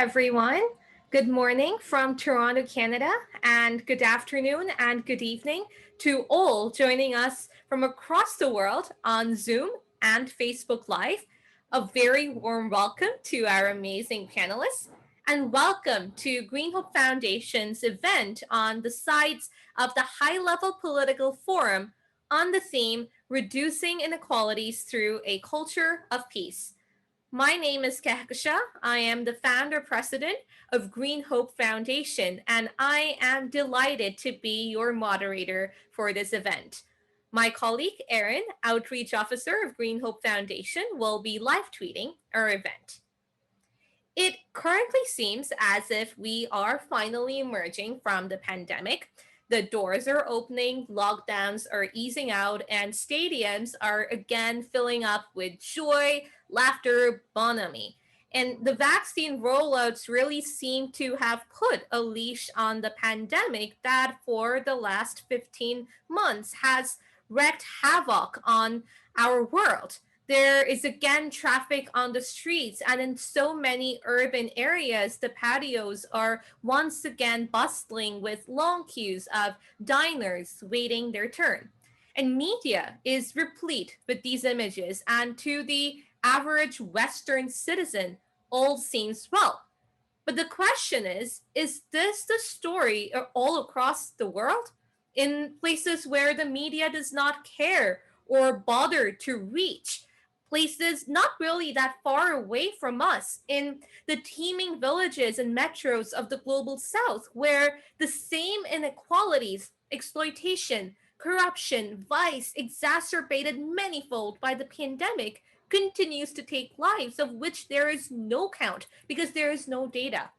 everyone. Good morning from Toronto, Canada, and good afternoon and good evening to all joining us from across the world on Zoom and Facebook Live. A very warm welcome to our amazing panelists, and welcome to Green Hope Foundation's event on the sides of the high-level political forum on the theme Reducing Inequalities Through a Culture of Peace. My name is Kehkasha. I am the founder president of Green Hope Foundation, and I am delighted to be your moderator for this event. My colleague, Erin, outreach officer of Green Hope Foundation, will be live tweeting our event. It currently seems as if we are finally emerging from the pandemic. The doors are opening, lockdowns are easing out, and stadiums are again filling up with joy, laughter, bonhomie. And the vaccine rollouts really seem to have put a leash on the pandemic that for the last 15 months has wreaked havoc on our world. There is again traffic on the streets, and in so many urban areas, the patios are once again bustling with long queues of diners waiting their turn. And media is replete with these images, and to the average Western citizen, all seems well. But the question is this the story all across the world? In places where the media does not care or bother to reach, places not really that far away from us, in the teeming villages and metros of the global south, where the same inequalities, exploitation, corruption, vice, exacerbated manyfold by the pandemic, continues to take lives of which there is no count because there is no data.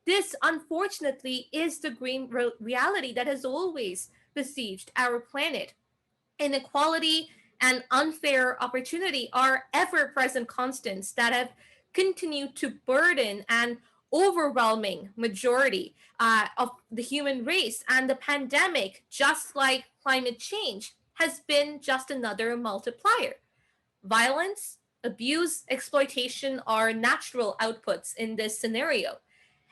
This, unfortunately, is the grim reality that has always besieged our planet. Inequality and unfair opportunity are ever-present constants that have continued to burden an overwhelming majority of the human race. And the pandemic, just like climate change, has been just another multiplier. Violence, abuse, exploitation are natural outputs in this scenario.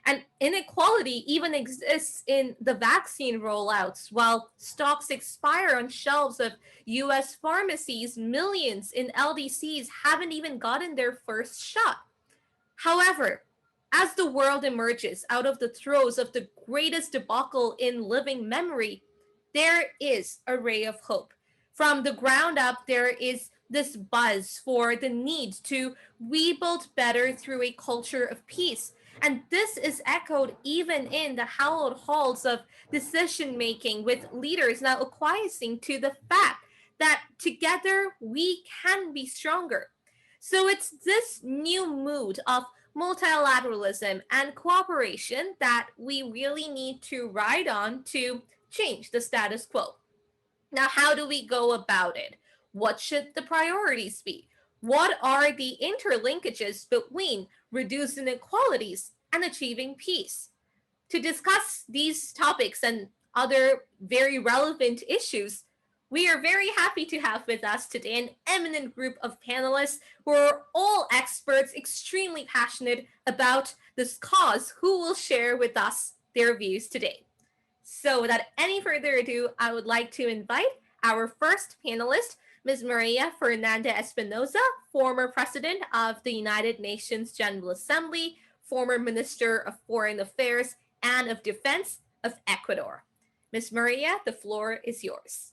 And inequality even exists in the vaccine rollouts. While stocks expire on shelves of US pharmacies, millions in LDCs haven't even gotten their first shot. However, as the world emerges out of the throes of the greatest debacle in living memory, there is a ray of hope. From the ground up, there is this buzz for the need to rebuild better through a culture of peace. And this is echoed even in the hallowed halls of decision making, with leaders now acquiescing to the fact that together we can be stronger. So it's this new mood of multilateralism and cooperation that we really need to ride on to change the status quo. Now, how do we go about it? What should the priorities be? What are the interlinkages between reducing inequalities and achieving peace? To discuss these topics and other very relevant issues, we are very happy to have with us today an eminent group of panelists who are all experts, extremely passionate about this cause, who will share with us their views today. So without any further ado, I would like to invite our first panelist, Ms. Maria Fernanda Espinosa, former president of the United Nations General Assembly, former Minister of Foreign Affairs and of Defense of Ecuador. Ms. Maria, the floor is yours.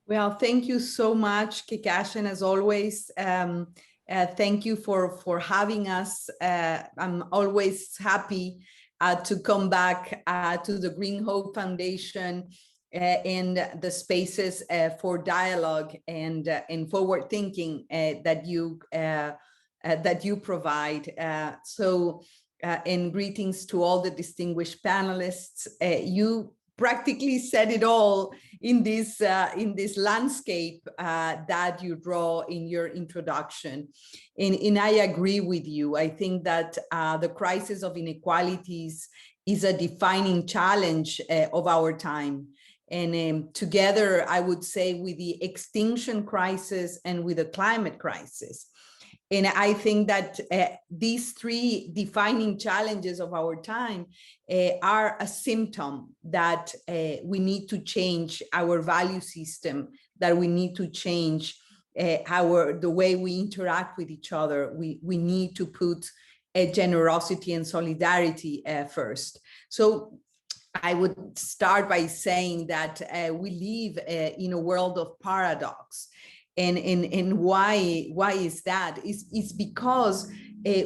Well, thank you so much, Kikashin, as always. Thank you for having us. I'm always happy to come back to the Green Hope Foundation and the spaces for dialogue and forward thinking that you provide. And greetings to all the distinguished panelists. You practically said it all in this landscape that you draw in your introduction. And I agree with you. I think that the crisis of inequalities is a defining challenge of our time. And together, I would say, with the extinction crisis and with the climate crisis. And I think that these three defining challenges of our time are a symptom that we need to change our value system, that we need to change the way we interact with each other. We need to put generosity and solidarity first. So I would start by saying that we live in a world of paradox. And why is that? It's because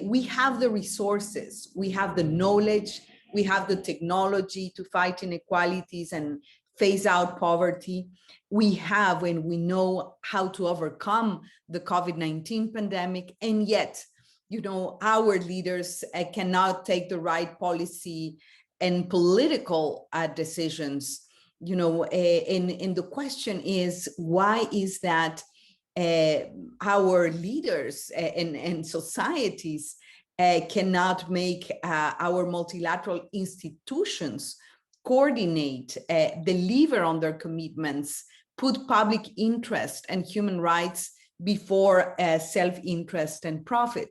we have the resources, we have the knowledge, we have the technology to fight inequalities and phase out poverty. We have, and we know how to overcome the COVID-19 pandemic, and yet, our leaders cannot take the right policy and political decisions. And the question is, why is that our leaders and societies cannot make our multilateral institutions coordinate, deliver on their commitments, put public interest and human rights before self-interest and profit?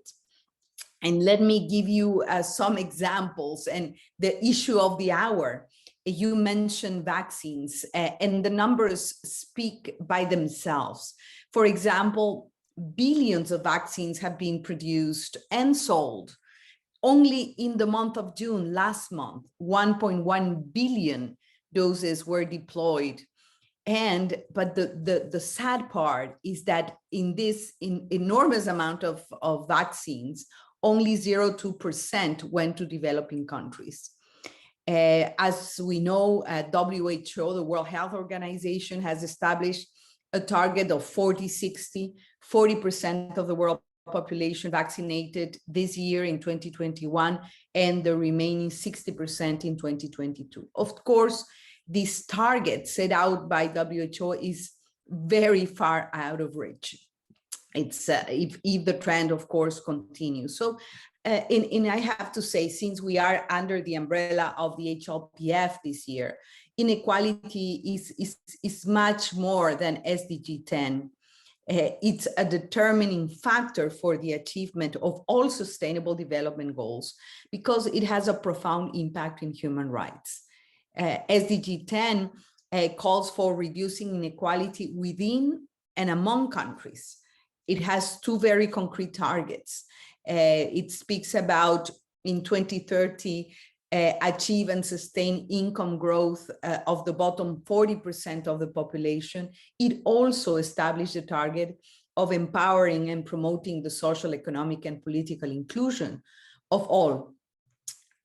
And let me give you some examples and the issue of the hour. You mentioned vaccines, and the numbers speak by themselves. For example, billions of vaccines have been produced and sold. Only in the month of June, last month, 1.1 billion doses were deployed. But the sad part is that in this enormous amount of vaccines, only 0.2% went to developing countries. As we know, WHO, the World Health Organization, has established a target of 40-60, 40% of the world population vaccinated this year in 2021, and the remaining 60% in 2022. Of course, this target set out by WHO is very far out of reach. It's if the trend, of course, continues. So, and I have to say, since we are under the umbrella of the HLPF this year, inequality is much more than SDG 10. It's a determining factor for the achievement of all sustainable development goals, because it has a profound impact in human rights. SDG 10 calls for reducing inequality within and among countries. It has two very concrete targets. It speaks about, in 2030, achieve and sustain income growth of the bottom 40% of the population. It also established a target of empowering and promoting the social, economic, and political inclusion of all,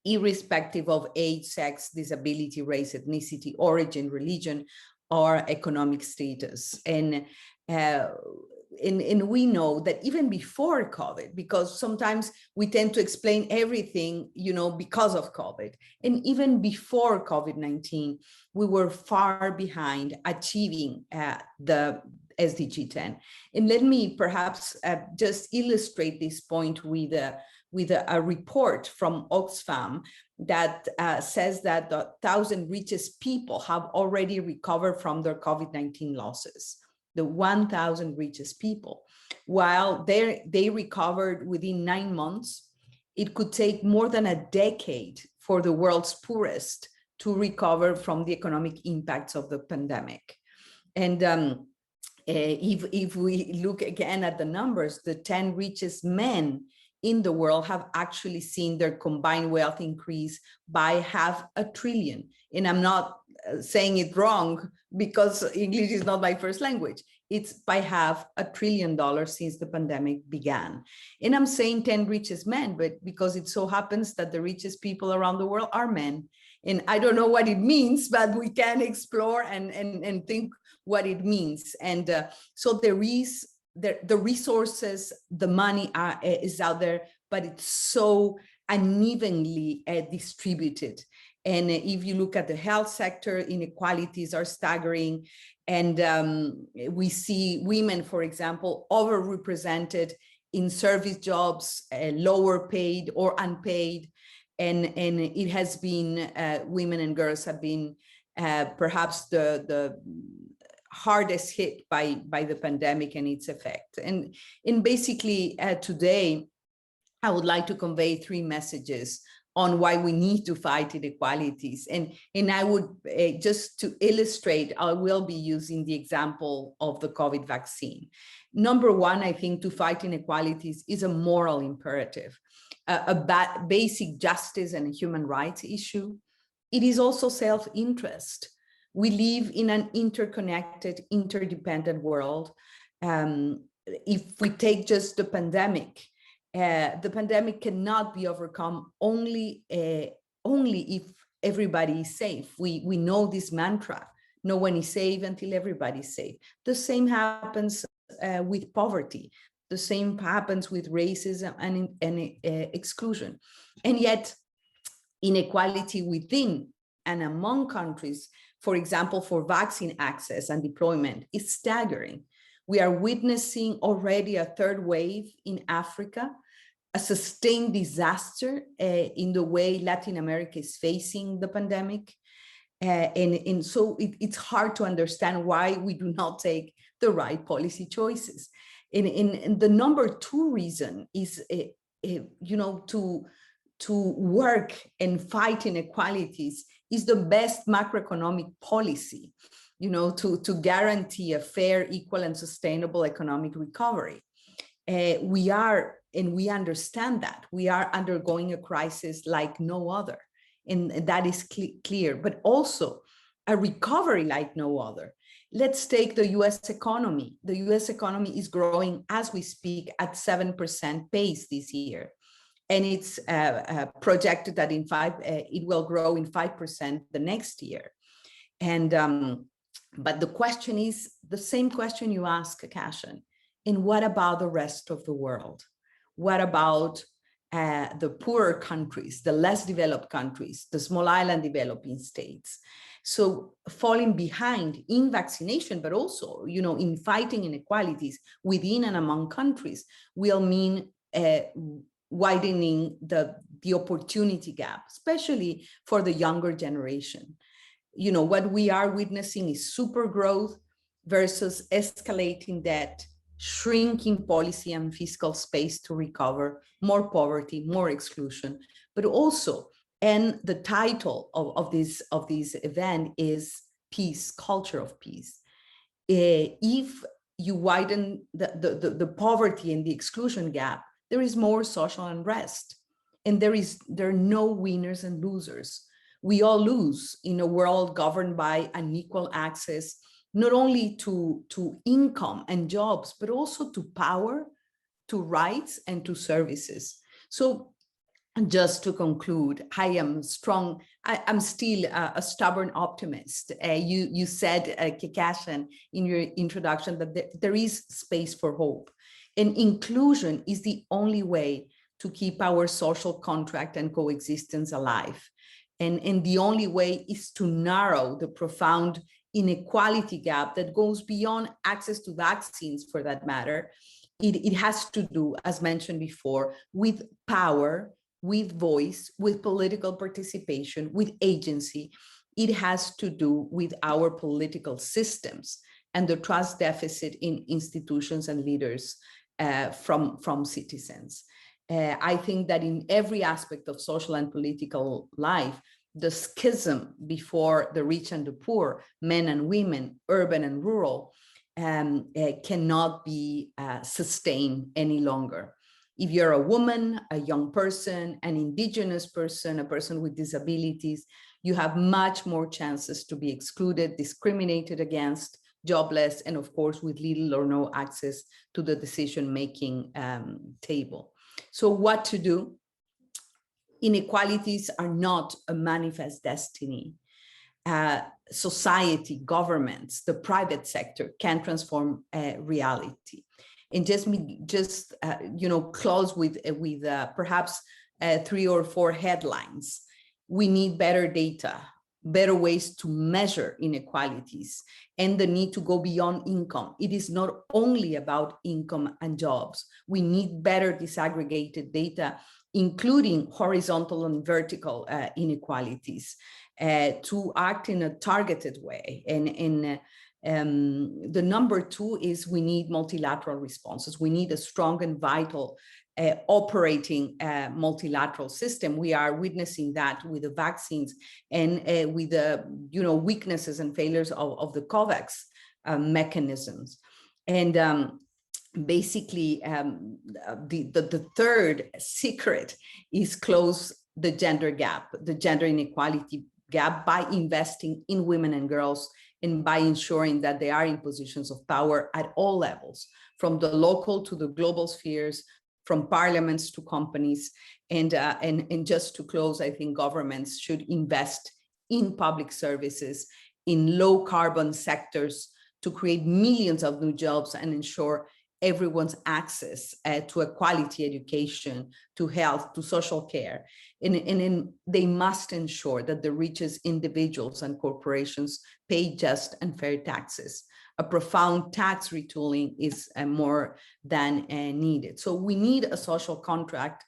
irrespective of age, sex, disability, race, ethnicity, origin, religion, or economic status. And we know that even before COVID, because sometimes we tend to explain everything, because of COVID, and even before COVID-19, we were far behind achieving the SDG 10. And let me perhaps just illustrate this point with a report from Oxfam that says that the 1,000 richest people have already recovered from their COVID-19 losses. The 1,000 richest people, while they recovered within 9 months, it could take more than a decade for the world's poorest to recover from the economic impacts of the pandemic. And if we look again at the numbers, the 10 richest men in the world have actually seen their combined wealth increase by $500 billion. And I'm not saying it wrong, because English is not my first language. It's by $500 billion since the pandemic began. And I'm saying 10 richest men, but because it so happens that the richest people around the world are men. And I don't know what it means, but we can explore and think what it means. And so there is the resources, the money is out there, but it's so unevenly distributed. And if you look at the health sector, inequalities are staggering. And we see women, for example, overrepresented in service jobs, lower paid or unpaid. And it has been, women and girls have been perhaps the hardest hit by the pandemic and its effect. And basically today, I would like to convey three messages on why we need to fight inequalities. And I would, just to illustrate, I will be using the example of the COVID vaccine. Number one, I think to fight inequalities is a moral imperative, a basic justice and human rights issue. It is also self-interest. We live in an interconnected, interdependent world. If we take just the pandemic cannot be overcome only if everybody is safe. We know this mantra: no one is safe until everybody's safe. The same happens with poverty. The same happens with racism and exclusion. And yet, inequality within and among countries, for example, for vaccine access and deployment, is staggering. We are witnessing already a third wave in Africa, a sustained disaster in the way Latin America is facing the pandemic. And so it's hard to understand why we do not take the right policy choices. And the number two reason is, to work and fight inequalities is the best macroeconomic policy, to guarantee a fair, equal, and sustainable economic recovery. We understand that we are undergoing a crisis like no other, and that is clear, but also a recovery like no other. Let's take the US economy. The US economy is growing as we speak at 7% pace this year. And it's projected that it will grow in 5% the next year. And but the question is the same question you ask, Kashan. And what about the rest of the world? What about the poorer countries, the less developed countries, the small island developing states? So falling behind in vaccination, but also, in fighting inequalities within and among countries will mean widening the opportunity gap, especially for the younger generation. What we are witnessing is super growth versus escalating debt, shrinking policy and fiscal space to recover, more poverty, more exclusion, but also, and the title of this event is Peace, Culture of Peace. If you widen the poverty and the exclusion gap, there is more social unrest, and there are no winners and losers. We all lose in a world governed by unequal access, not only to income and jobs, but also to power, to rights, and to services. So just to conclude, I am strong. I'm still a stubborn optimist. You said, Kikashan, in your introduction that there is space for hope. And inclusion is the only way to keep our social contract and coexistence alive. And the only way is to narrow the profound inequality gap that goes beyond access to vaccines, for that matter. It has to do, as mentioned before, with power, with voice, with political participation, with agency. It has to do with our political systems and the trust deficit in institutions and leaders from citizens. I think that in every aspect of social and political life, the schism before the rich and the poor, men and women, urban and rural, cannot be sustained any longer. If you're a woman, a young person, an indigenous person, a person with disabilities, you have much more chances to be excluded, discriminated against, jobless, and of course, with little or no access to the decision-making table. So what to do? Inequalities are not a manifest destiny. Society, governments, the private sector can transform reality. And just close with perhaps 3 or 4 headlines. We need better data, better ways to measure inequalities, and the need to go beyond income. It is not only about income and jobs. We need better disaggregated data, including horizontal and vertical inequalities, to act in a targeted way. And The number two is we need multilateral responses. We need a strong and vital operating multilateral system. We are witnessing that with the vaccines and with the weaknesses and failures of the COVAX mechanisms. And basically, the third secret is close the gender gap, the gender inequality gap, by investing in women and girls and by ensuring that they are in positions of power at all levels, from the local to the global spheres, from parliaments to companies. And just to close, I think governments should invest in public services, in low carbon sectors, to create millions of new jobs and ensure everyone's access to a quality education, to health, to social care. And they must ensure that the richest individuals and corporations pay just and fair taxes. A profound tax retooling is more than needed. So we need a social contract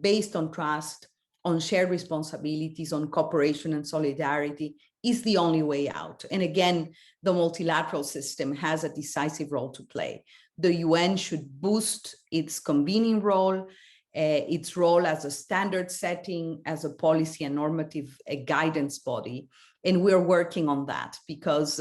based on trust, on shared responsibilities, on cooperation and solidarity is the only way out. And again, the multilateral system has a decisive role to play. The UN should boost its convening role, its role as a standard setting, as a policy and normative guidance body. And we're working on that because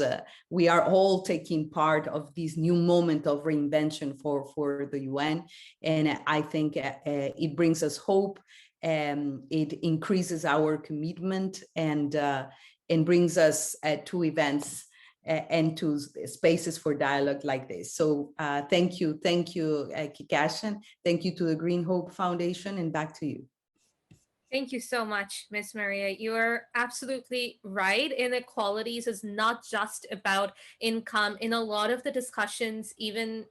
we are all taking part of this new moment of reinvention for the UN. And I think it brings us hope. It increases our commitment and brings us to events and to spaces for dialogue like this. So thank you, Kikashan. Thank you to the Green Hope Foundation, and back to you. Thank you so much, Ms. Maria. You are absolutely right. Inequalities is not just about income. In a lot of the discussions, even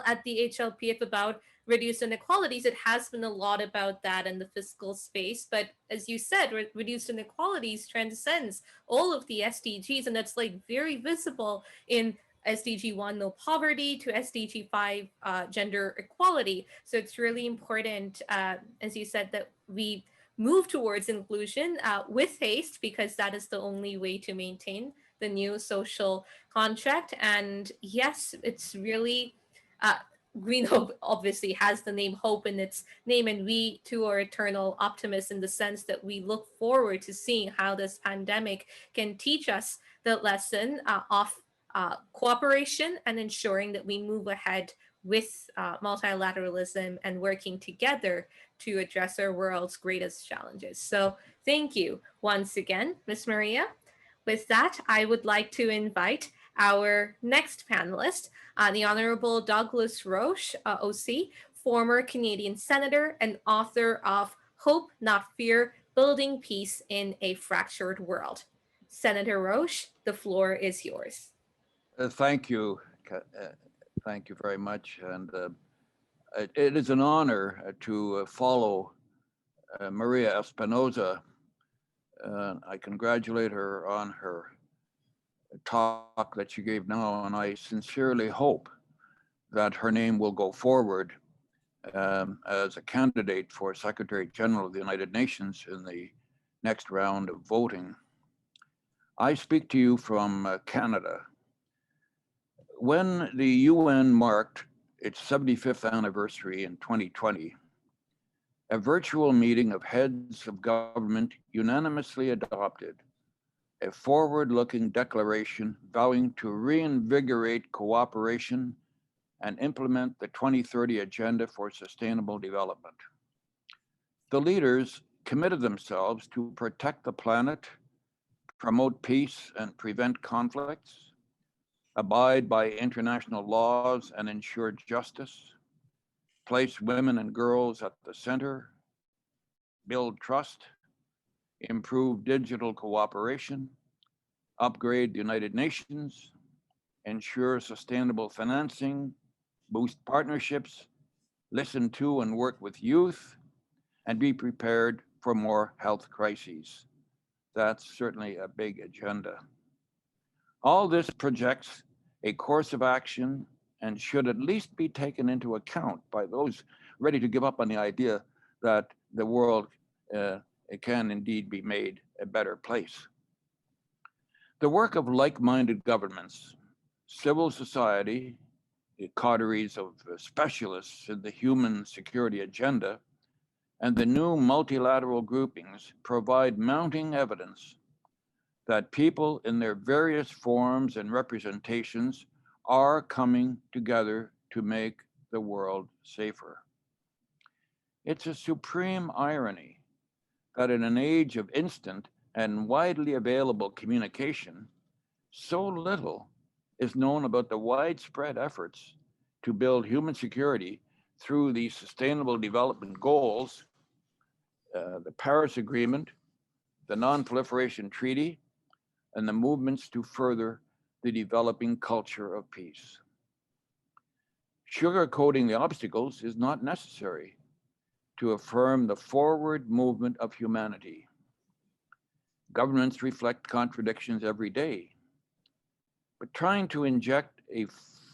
at the HLPF about reduced inequalities, it has been a lot about that in the fiscal space. But as you said, reduced inequalities transcends all of the SDGs, and that's very visible in SDG 1, no poverty, to SDG 5, gender equality. So it's really important, as you said, that we move towards inclusion with haste, because that is the only way to maintain the new social contract. And yes, it's really Green Hope obviously has the name Hope in its name, and we too are eternal optimists in the sense that we look forward to seeing how this pandemic can teach us the lesson of cooperation and ensuring that we move ahead with multilateralism and working together to address our world's greatest challenges. So thank you once again, Ms. Maria. With that, I would like to invite our next panelist, the Honorable Douglas Roche, OC, former Canadian Senator and author of Hope, Not Fear, Building Peace in a Fractured World. Senator Roche, the floor is yours. Thank you. Thank you very much. And it is an honor to follow Maria Espinosa. I congratulate her on her talk that she gave now, and I sincerely hope that her name will go forward as a candidate for Secretary General of the United Nations in the next round of voting. I speak to you from Canada. When the UN marked its 75th anniversary in 2020, a virtual meeting of heads of government unanimously adopted a forward-looking declaration vowing to reinvigorate cooperation and implement the 2030 Agenda for Sustainable Development. The leaders committed themselves to protect the planet, promote peace and prevent conflicts, abide by international laws and ensure justice, place women and girls at the center, build trust, improve digital cooperation, upgrade the United Nations, ensure sustainable financing, boost partnerships, listen to and work with youth, and be prepared for more health crises. That's certainly a big agenda. All this projects a course of action and should at least be taken into account by those ready to give up on the idea that the world can indeed be made a better place. The work of like-minded governments civil society, the coteries of specialists in the human security agenda, and the new multilateral groupings provide mounting evidence that people in their various forms and representations are coming together to make the world safer. It's a supreme irony that in an age of instant and widely available communication, so little is known about the widespread efforts to build human security through the Sustainable Development Goals, the Paris Agreement, the Non-Proliferation Treaty, and the movements to further the developing culture of peace. Sugarcoating the obstacles is not necessary to affirm the forward movement of humanity. Governments reflect contradictions every day, but trying to inject a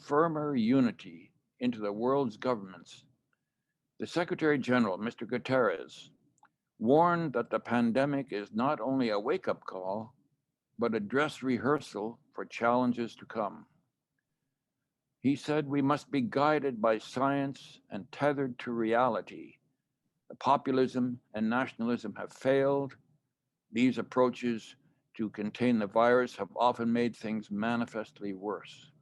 firmer unity into the world's governments, the Secretary General, Mr. Guterres, warned that the pandemic is not only a wake-up call, but a dress rehearsal for challenges to come. He said we must be guided by science and tethered to reality. The populism and nationalism have failed. These approaches to contain the virus have often made things manifestly worse.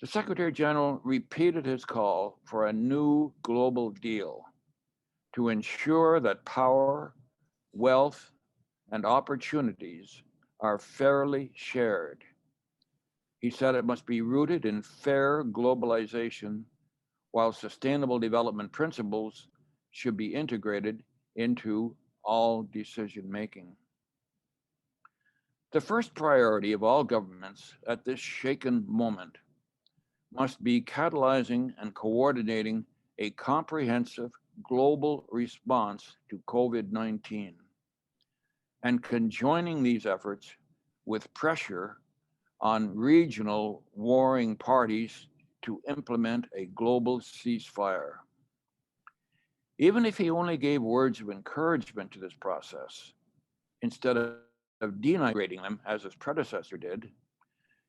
The Secretary General repeated his call for a new global deal to ensure that power, wealth, and opportunities are fairly shared. He said it must be rooted in fair globalization, while sustainable development principles should be integrated into all decision making. The first priority of all governments at this shaken moment must be catalyzing and coordinating a comprehensive global response to COVID-19 and conjoining these efforts with pressure on regional warring parties to implement a global ceasefire. Even if he only gave words of encouragement to this process, instead of denigrating them as his predecessor did,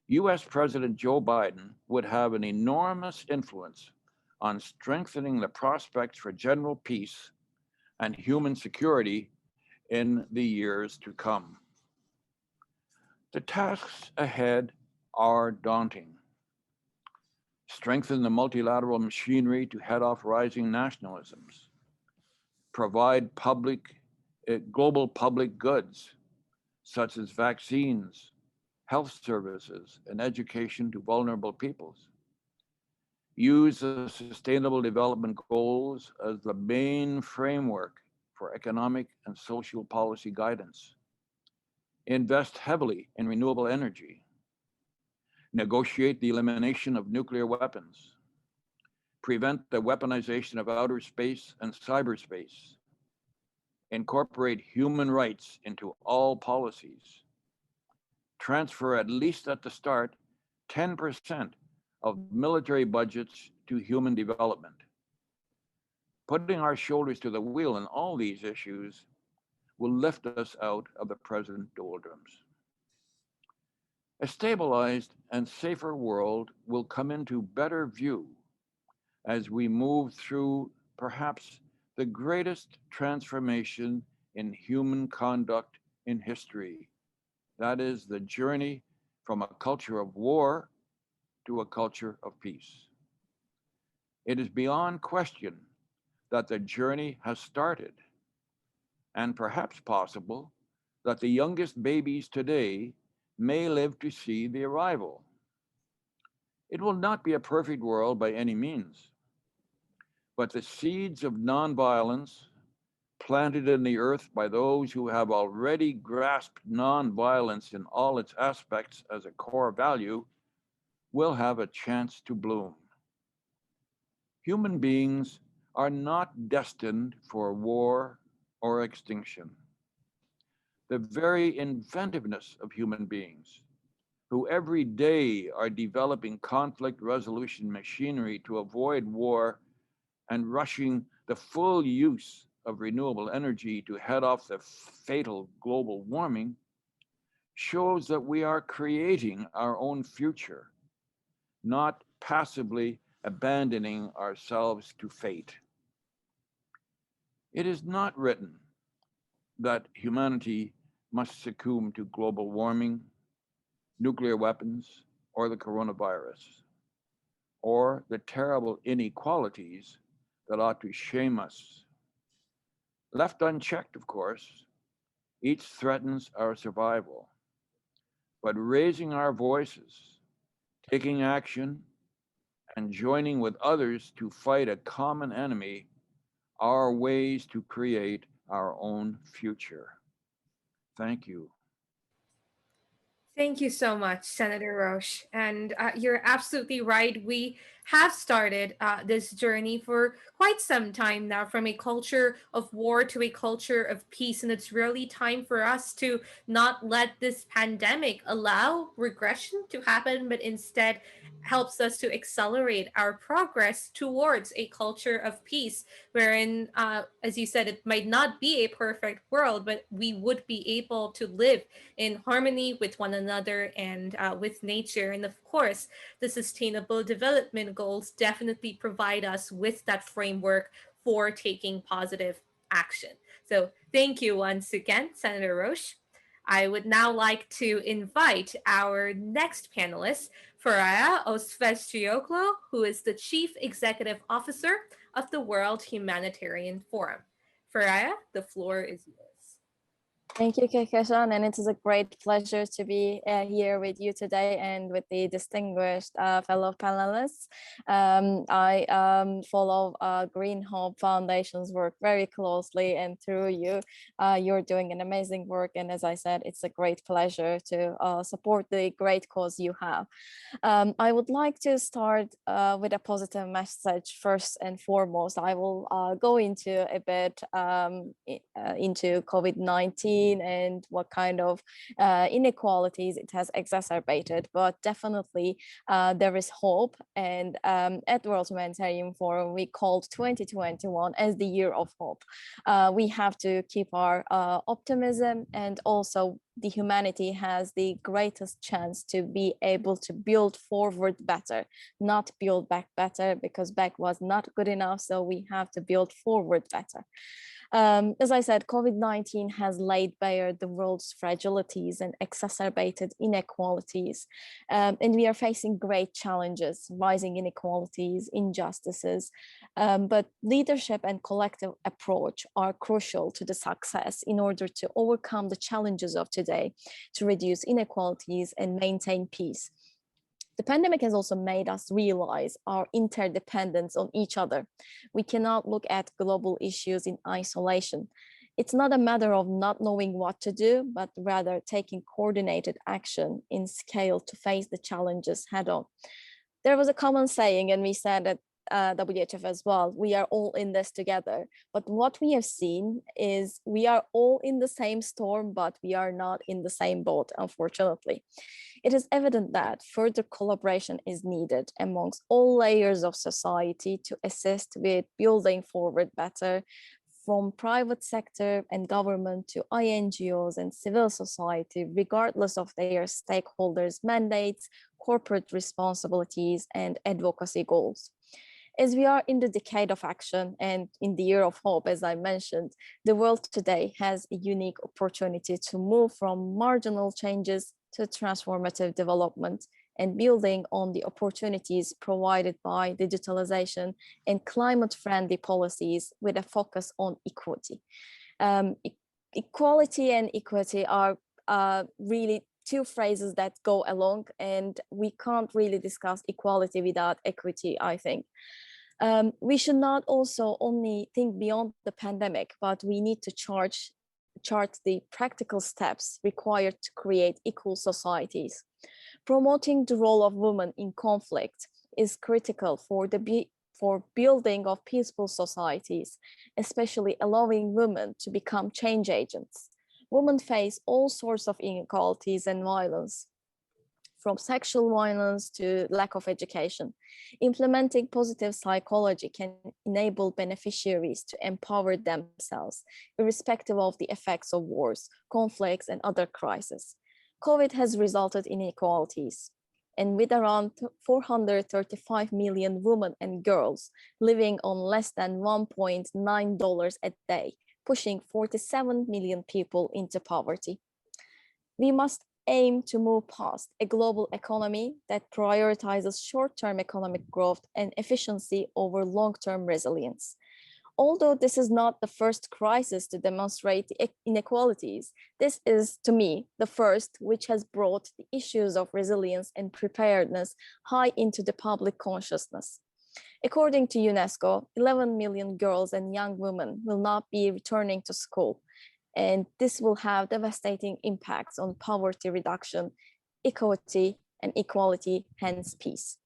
US President Joe Biden would have an enormous influence on strengthening the prospects for general peace and human security in the years to come. The tasks ahead are daunting. Strengthen the multilateral machinery to head off rising nationalisms. Provide global public goods, such as vaccines, health services, and education to vulnerable peoples. Use the Sustainable Development Goals as the main framework for economic and social policy guidance. Invest heavily in renewable energy. Negotiate the elimination of nuclear weapons. Prevent the weaponization of outer space and cyberspace. Incorporate human rights into all policies. Transfer, at least at the start, 10% of military budgets to human development. Putting our shoulders to the wheel in all these issues will lift us out of the present doldrums. A stabilized and safer world will come into better view as we move through perhaps the greatest transformation in human conduct in history. That is the journey from a culture of war to a culture of peace. It is beyond question that the journey has started, and perhaps possible that the youngest babies today may live to see the arrival. It will not be a perfect world by any means, but the seeds of nonviolence planted in the earth by those who have already grasped nonviolence in all its aspects as a core value will have a chance to bloom. Human beings are not destined for war or extinction. The very inventiveness of human beings, who every day are developing conflict resolution machinery to avoid war and rushing the full use of renewable energy to head off the fatal global warming, shows that we are creating our own future, not passively abandoning ourselves to fate. It is not written that humanity must succumb to global warming, nuclear weapons, or the coronavirus, or the terrible inequalities that ought to shame us. Left unchecked, of course, each threatens our survival. But raising our voices, taking action, and joining with others to fight a common enemy are ways to create our own future. Thank you. Thank you so much, Senator Roche. And you're absolutely right. We have started this journey for quite some time now, from a culture of war to a culture of peace. And it's really time for us to not let this pandemic allow regression to happen, but instead helps us to accelerate our progress towards a culture of peace, wherein, as you said, it might not be a perfect world, but we would be able to live in harmony with one another and with nature. And of course, the Sustainable Development Goals definitely provide us with that framework for taking positive action. So thank you once again, Senator Roche. I would now like to invite our next panelist, Faraya Osvestrioglu, who is the Chief Executive Officer of the World Humanitarian Forum. Faraya, the floor is yours. Thank you, Kekeshan, and it is a great pleasure to be here with you today and with the distinguished fellow panelists. I follow Green Hope Foundation's work very closely, and through you, you're doing an amazing work. And as I said, it's a great pleasure to support the great cause you have. I would like to start with a positive message first and foremost. I will go into a bit into COVID-19 and what kind of inequalities it has exacerbated, but definitely there is hope. And at World Humanitarian Forum, we called 2021 as the year of hope. We have to keep our optimism, and also the humanity has the greatest chance to be able to build forward better, not build back better, because back was not good enough. So we have to build forward better. As I said, COVID-19 has laid bare the world's fragilities and exacerbated inequalities. And we are facing great challenges, rising inequalities, injustices, but leadership and collective approach are crucial to the success in order to overcome the challenges of today, to reduce inequalities and maintain peace. The pandemic has also made us realize our interdependence on each other. We cannot look at global issues in isolation. It's not a matter of not knowing what to do, but rather taking coordinated action in scale to face the challenges head on. There was a common saying, and we said at WHF as well, we are all in this together. But what we have seen is we are all in the same storm, but we are not in the same boat, unfortunately. It is evident that further collaboration is needed amongst all layers of society to assist with building forward better, from private sector and government to INGOs and civil society, regardless of their stakeholders' mandates, corporate responsibilities, and advocacy goals. As we are in the decade of action and in the year of hope, as I mentioned, the world today has a unique opportunity to move from marginal changes to transformative development, and building on the opportunities provided by digitalization and climate-friendly policies with a focus on equity. Equality and equity are really two phrases that go along, and we can't really discuss equality without equity, I think. We should not also only think beyond the pandemic, but we need to chart the practical steps required to create equal societies. Promoting the role of women in conflict is critical for building of peaceful societies, especially allowing women to become change agents. Women face all sorts of inequalities and violence, from sexual violence to lack of education. Implementing positive psychology can enable beneficiaries to empower themselves, irrespective of the effects of wars, conflicts, and other crises. COVID has resulted in inequalities. And with around 435 million women and girls living on less than $1.9 a day, pushing 47 million people into poverty. We must aim to move past a global economy that prioritizes short-term economic growth and efficiency over long-term resilience. Although this is not the first crisis to demonstrate the inequalities, this is, to me, the first which has brought the issues of resilience and preparedness high into the public consciousness. According to UNESCO, 11 million girls and young women will not be returning to school, and this will have devastating impacts on poverty reduction, equity, and equality, hence peace.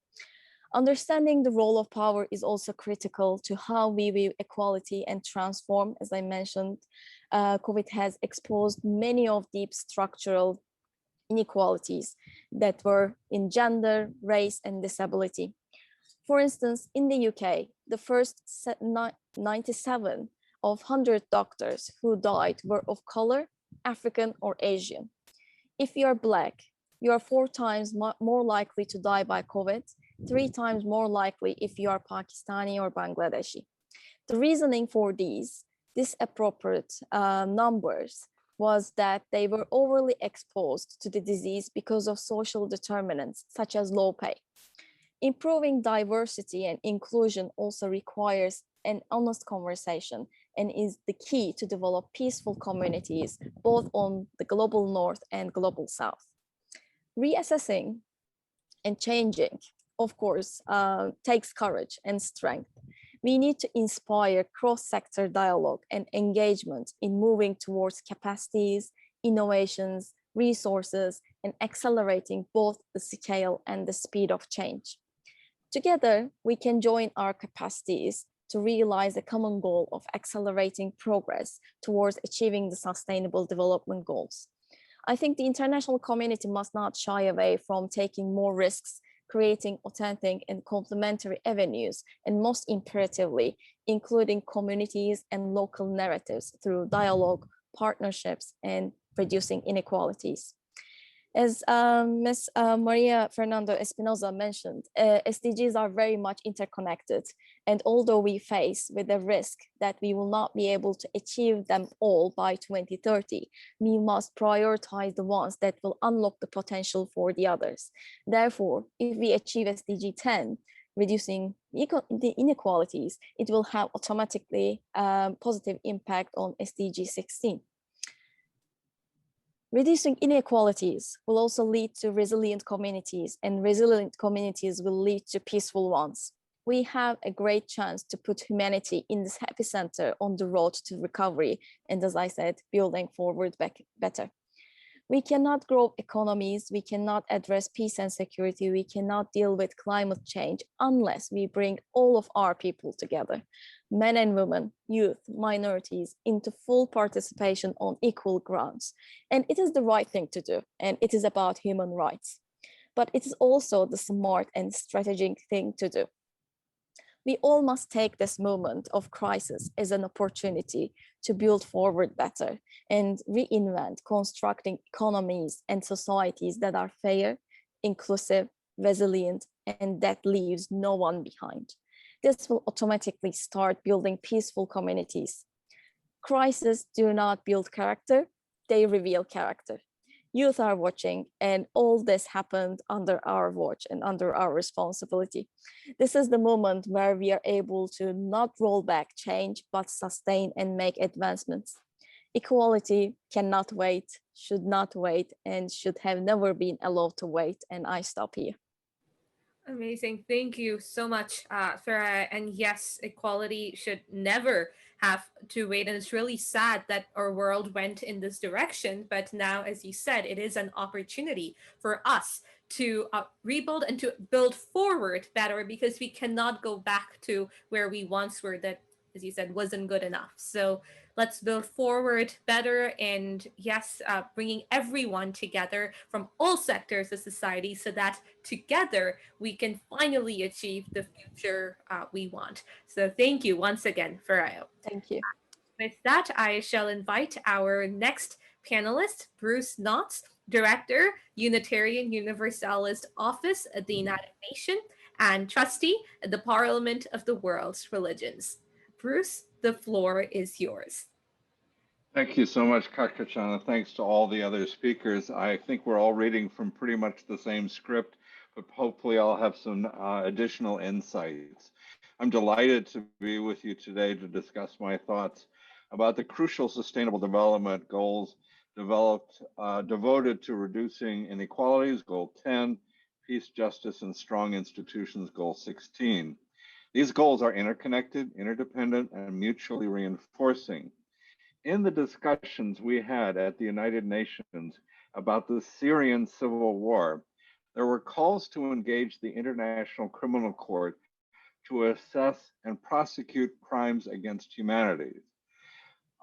Understanding the role of power is also critical to how we view equality and transform. As I mentioned, COVID has exposed many of deep structural inequalities that were in gender, race, and disability. For instance, in the UK, the first 97 of 100 doctors who died were of color, African, or Asian. If you are Black, you are 4 times more likely to die by COVID, 3 times more likely if you are Pakistani or Bangladeshi. The reasoning for these disappropriate numbers was that they were overly exposed to the disease because of social determinants such as low pay. Improving diversity and inclusion also requires an honest conversation and is the key to develop peaceful communities, both on the global north and global south. Reassessing and changing, of course, takes courage and strength. We need to inspire cross-sector dialogue and engagement in moving towards capacities, innovations, resources, and accelerating both the scale and the speed of change. Together, we can join our capacities to realize a common goal of accelerating progress towards achieving the Sustainable Development Goals. I think the international community must not shy away from taking more risks, creating authentic and complementary avenues, and most imperatively, including communities and local narratives through dialogue, partnerships, and reducing inequalities. As Ms. Maria Fernando Espinosa mentioned, SDGs are very much interconnected. And although we face with the risk that we will not be able to achieve them all by 2030, we must prioritize the ones that will unlock the potential for the others. Therefore, if we achieve SDG 10, reducing the inequalities, it will have automatically positive impact on SDG 16. Reducing inequalities will also lead to resilient communities, and resilient communities will lead to peaceful ones. We have a great chance to put humanity in this epicenter on the road to recovery, and as I said, building forward better. We cannot grow economies, we cannot address peace and security, we cannot deal with climate change unless we bring all of our people together, men and women, youth, minorities, into full participation on equal grounds. And it is the right thing to do, and it is about human rights. But it is also the smart and strategic thing to do. We all must take this moment of crisis as an opportunity to build forward better and reinvent constructing economies and societies that are fair, inclusive, resilient, and that leaves no one behind. This will automatically start building peaceful communities. Crises do not build character, they reveal character. Youth are watching, and all this happened under our watch and under our responsibility. This is the moment where we are able to not roll back change, but sustain and make advancements. Equality cannot wait, should not wait, and should have never been allowed to wait. And I stop here. Amazing. Thank you so much, Farah. And yes, equality should never have to wait. And it's really sad that our world went in this direction. But now, as you said, it is an opportunity for us to rebuild and to build forward better, because we cannot go back to where we once were that, as you said, wasn't good enough. So let's build forward better, and yes, bringing everyone together from all sectors of society so that together we can finally achieve the future we want. So thank you once again, Farah. Thank you. With that, I shall invite our next panelist, Bruce Knotts. Director, Unitarian Universalist Office at the United Nations, and trustee at the Parliament of the World's Religions. Bruce, the floor is yours. Thank you so much, Kakachana. Thanks to all the other speakers. I think we're all reading from pretty much the same script, but hopefully I'll have some additional insights. I'm delighted to be with you today to discuss my thoughts about the crucial sustainable development goals devoted to reducing inequalities, Goal 10, peace, justice, and strong institutions, Goal 16. These goals are interconnected, interdependent, and mutually reinforcing. In the discussions we had at the United Nations about the Syrian civil war, there were calls to engage the International Criminal Court to assess and prosecute crimes against humanity.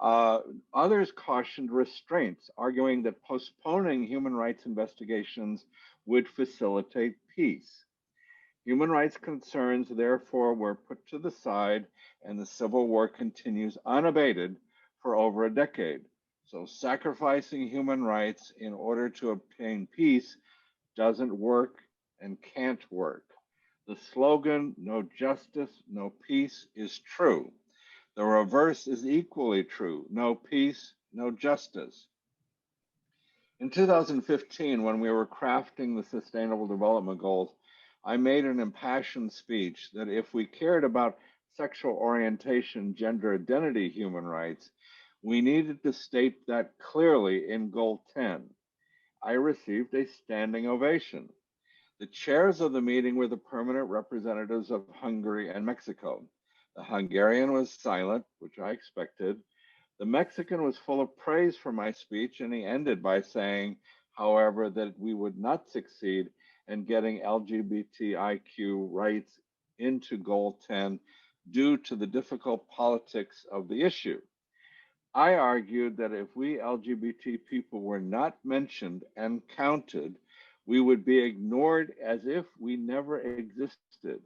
Others cautioned restraints, arguing that postponing human rights investigations would facilitate peace. Human rights concerns, therefore, were put to the side, and the civil war continues unabated for over a decade. So sacrificing human rights in order to obtain peace doesn't work and can't work. The slogan, no justice, no peace, is true. The reverse is equally true, no peace, no justice. In 2015, when we were crafting the Sustainable Development Goals, I made an impassioned speech that if we cared about sexual orientation, gender identity, human rights, we needed to state that clearly in Goal 10. I received a standing ovation. The chairs of the meeting were the permanent representatives of Hungary and Mexico. The Hungarian was silent, which I expected. The Mexican was full of praise for my speech, and he ended by saying, however, that we would not succeed in getting LGBTIQ rights into Goal 10 due to the difficult politics of the issue. I argued that if we LGBT people were not mentioned and counted, we would be ignored as if we never existed.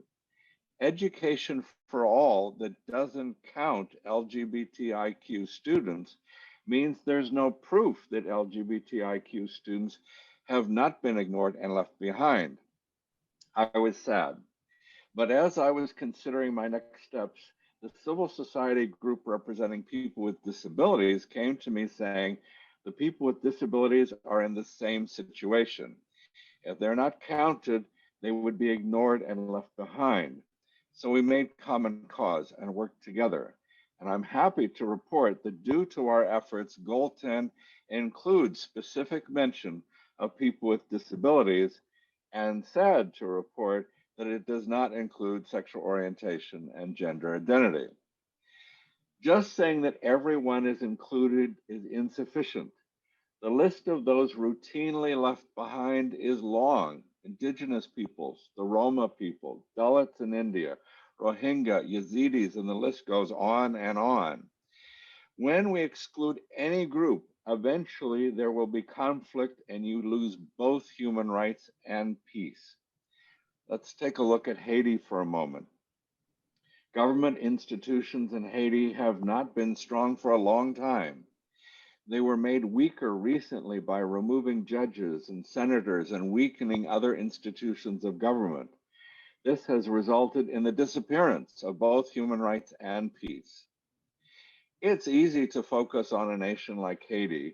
Education for all that doesn't count LGBTIQ students means there's no proof that LGBTIQ students have not been ignored and left behind. I was sad. But as I was considering my next steps, the civil society group representing people with disabilities came to me saying, the people with disabilities are in the same situation. If they're not counted, they would be ignored and left behind. So we made common cause and worked together. And I'm happy to report that due to our efforts, Goal 10 includes specific mention of people with disabilities, and sad to report that it does not include sexual orientation and gender identity. Just saying that everyone is included is insufficient. The list of those routinely left behind is long. Indigenous peoples, the Roma people, Dalits in India, Rohingya, Yazidis, and the list goes on and on. When we exclude any group, eventually there will be conflict and you lose both human rights and peace. Let's take a look at Haiti for a moment. Government institutions in Haiti have not been strong for a long time. They were made weaker recently by removing judges and senators and weakening other institutions of government. This has resulted in the disappearance of both human rights and peace. It's easy to focus on a nation like Haiti,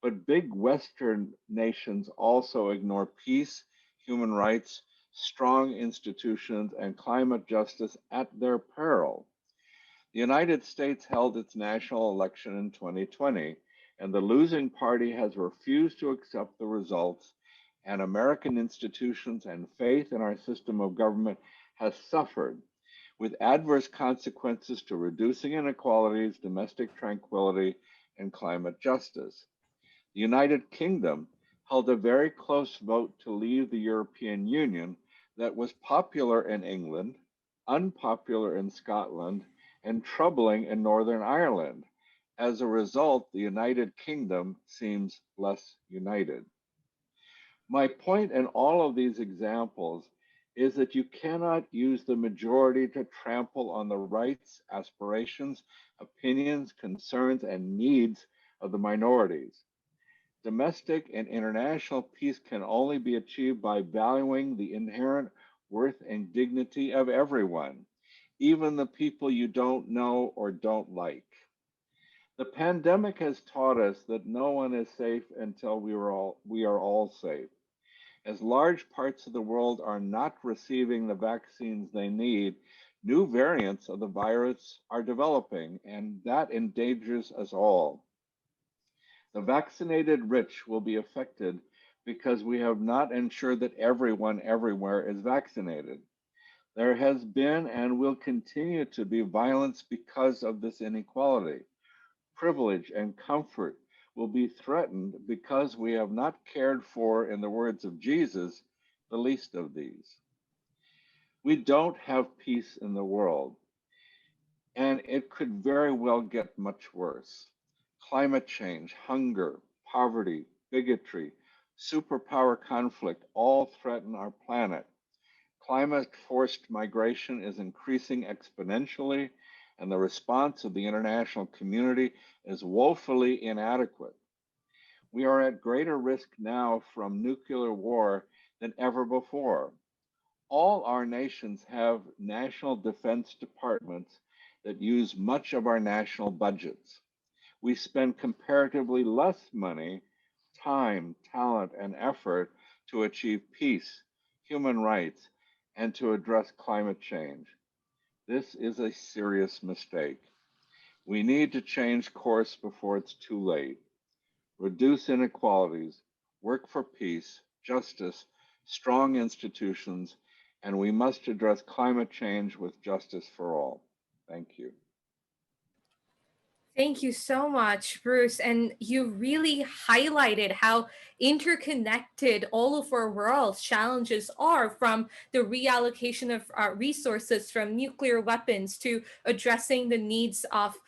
but big Western nations also ignore peace, human rights, strong institutions, and climate justice at their peril. The United States held its national election in 2020, and the losing party has refused to accept the results, and American institutions and faith in our system of government has suffered, with adverse consequences to reducing inequalities, domestic tranquility, and climate justice. The United Kingdom held a very close vote to leave the European Union that was popular in England, unpopular in Scotland, and troubling in Northern Ireland. As a result, the United Kingdom seems less united. My point in all of these examples is that you cannot use the majority to trample on the rights, aspirations, opinions, concerns, and needs of the minorities. Domestic and international peace can only be achieved by valuing the inherent worth and dignity of everyone, even the people you don't know or don't like. The pandemic has taught us that no one is safe until we are all safe. As large parts of the world are not receiving the vaccines they need, new variants of the virus are developing, and that endangers us all. The vaccinated rich will be affected because we have not ensured that everyone everywhere is vaccinated. There has been and will continue to be violence because of this inequality. Privilege and comfort will be threatened because we have not cared for, in the words of Jesus, the least of these. We don't have peace in the world, and it could very well get much worse. Climate change, hunger, poverty, bigotry, superpower conflict all threaten our planet. Climate forced migration is increasing exponentially, and the response of the international community is woefully inadequate. We are at greater risk now from nuclear war than ever before. All our nations have national defense departments that use much of our national budgets. We spend comparatively less money, time, talent, and effort to achieve peace, human rights, and to address climate change. This is a serious mistake. We need to change course before it's too late. Reduce inequalities, work for peace, justice, strong institutions, and we must address climate change with justice for all. Thank you. Thank you so much, Bruce. And you really highlighted how interconnected all of our world's challenges are, from the reallocation of resources from nuclear weapons to addressing the needs of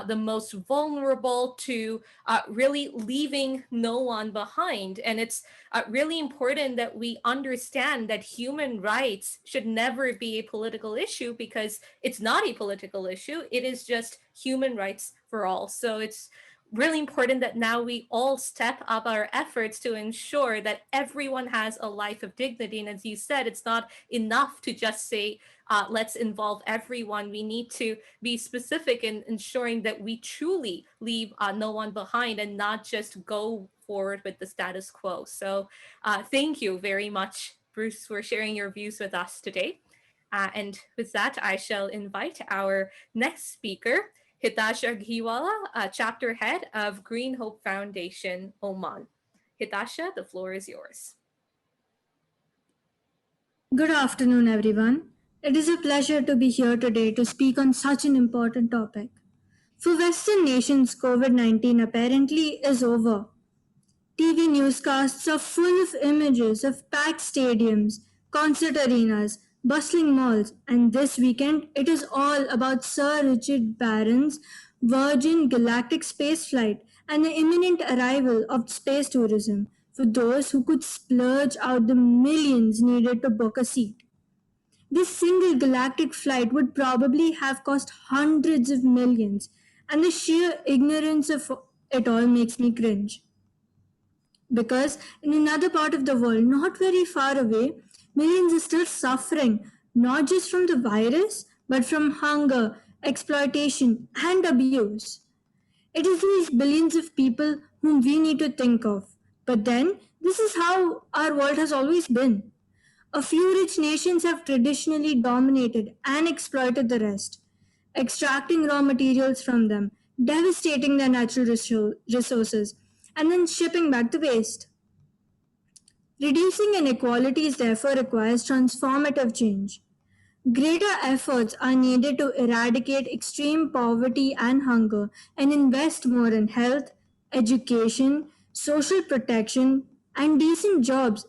the most vulnerable to really leaving no one behind. And it's really important that we understand that human rights should never be a political issue, because it's not a political issue. It is just human rights for all. So it's really important that now we all step up our efforts to ensure that everyone has a life of dignity. And as you said, it's not enough to just say, let's involve everyone. We need to be specific in ensuring that we truly leave no one behind and not just go forward with the status quo. So thank you very much, Bruce, for sharing your views with us today. And with that, I shall invite our next speaker, Hitasha Ghiwala, chapter head of Green Hope Foundation, Oman. Hitasha, the floor is yours. Good afternoon, everyone. It is a pleasure to be here today to speak on such an important topic. For Western nations, COVID-19 apparently is over. TV newscasts are full of images of packed stadiums, concert arenas, bustling malls, and this weekend it is all about Sir Richard Barron's Virgin Galactic spaceflight and the imminent arrival of space tourism for those who could splurge out the millions needed to book a seat. This single galactic flight would probably have cost hundreds of millions, and the sheer ignorance of it all makes me cringe. Because in another part of the world, not very far away, millions are still suffering, not just from the virus, but from hunger, exploitation, and abuse. It is these billions of people whom we need to think of. But then, this is how our world has always been. A few rich nations have traditionally dominated and exploited the rest, extracting raw materials from them, devastating their natural resources, and then shipping back the waste. Reducing inequalities therefore requires transformative change. Greater efforts are needed to eradicate extreme poverty and hunger and invest more in health, education, social protection, and decent jobs,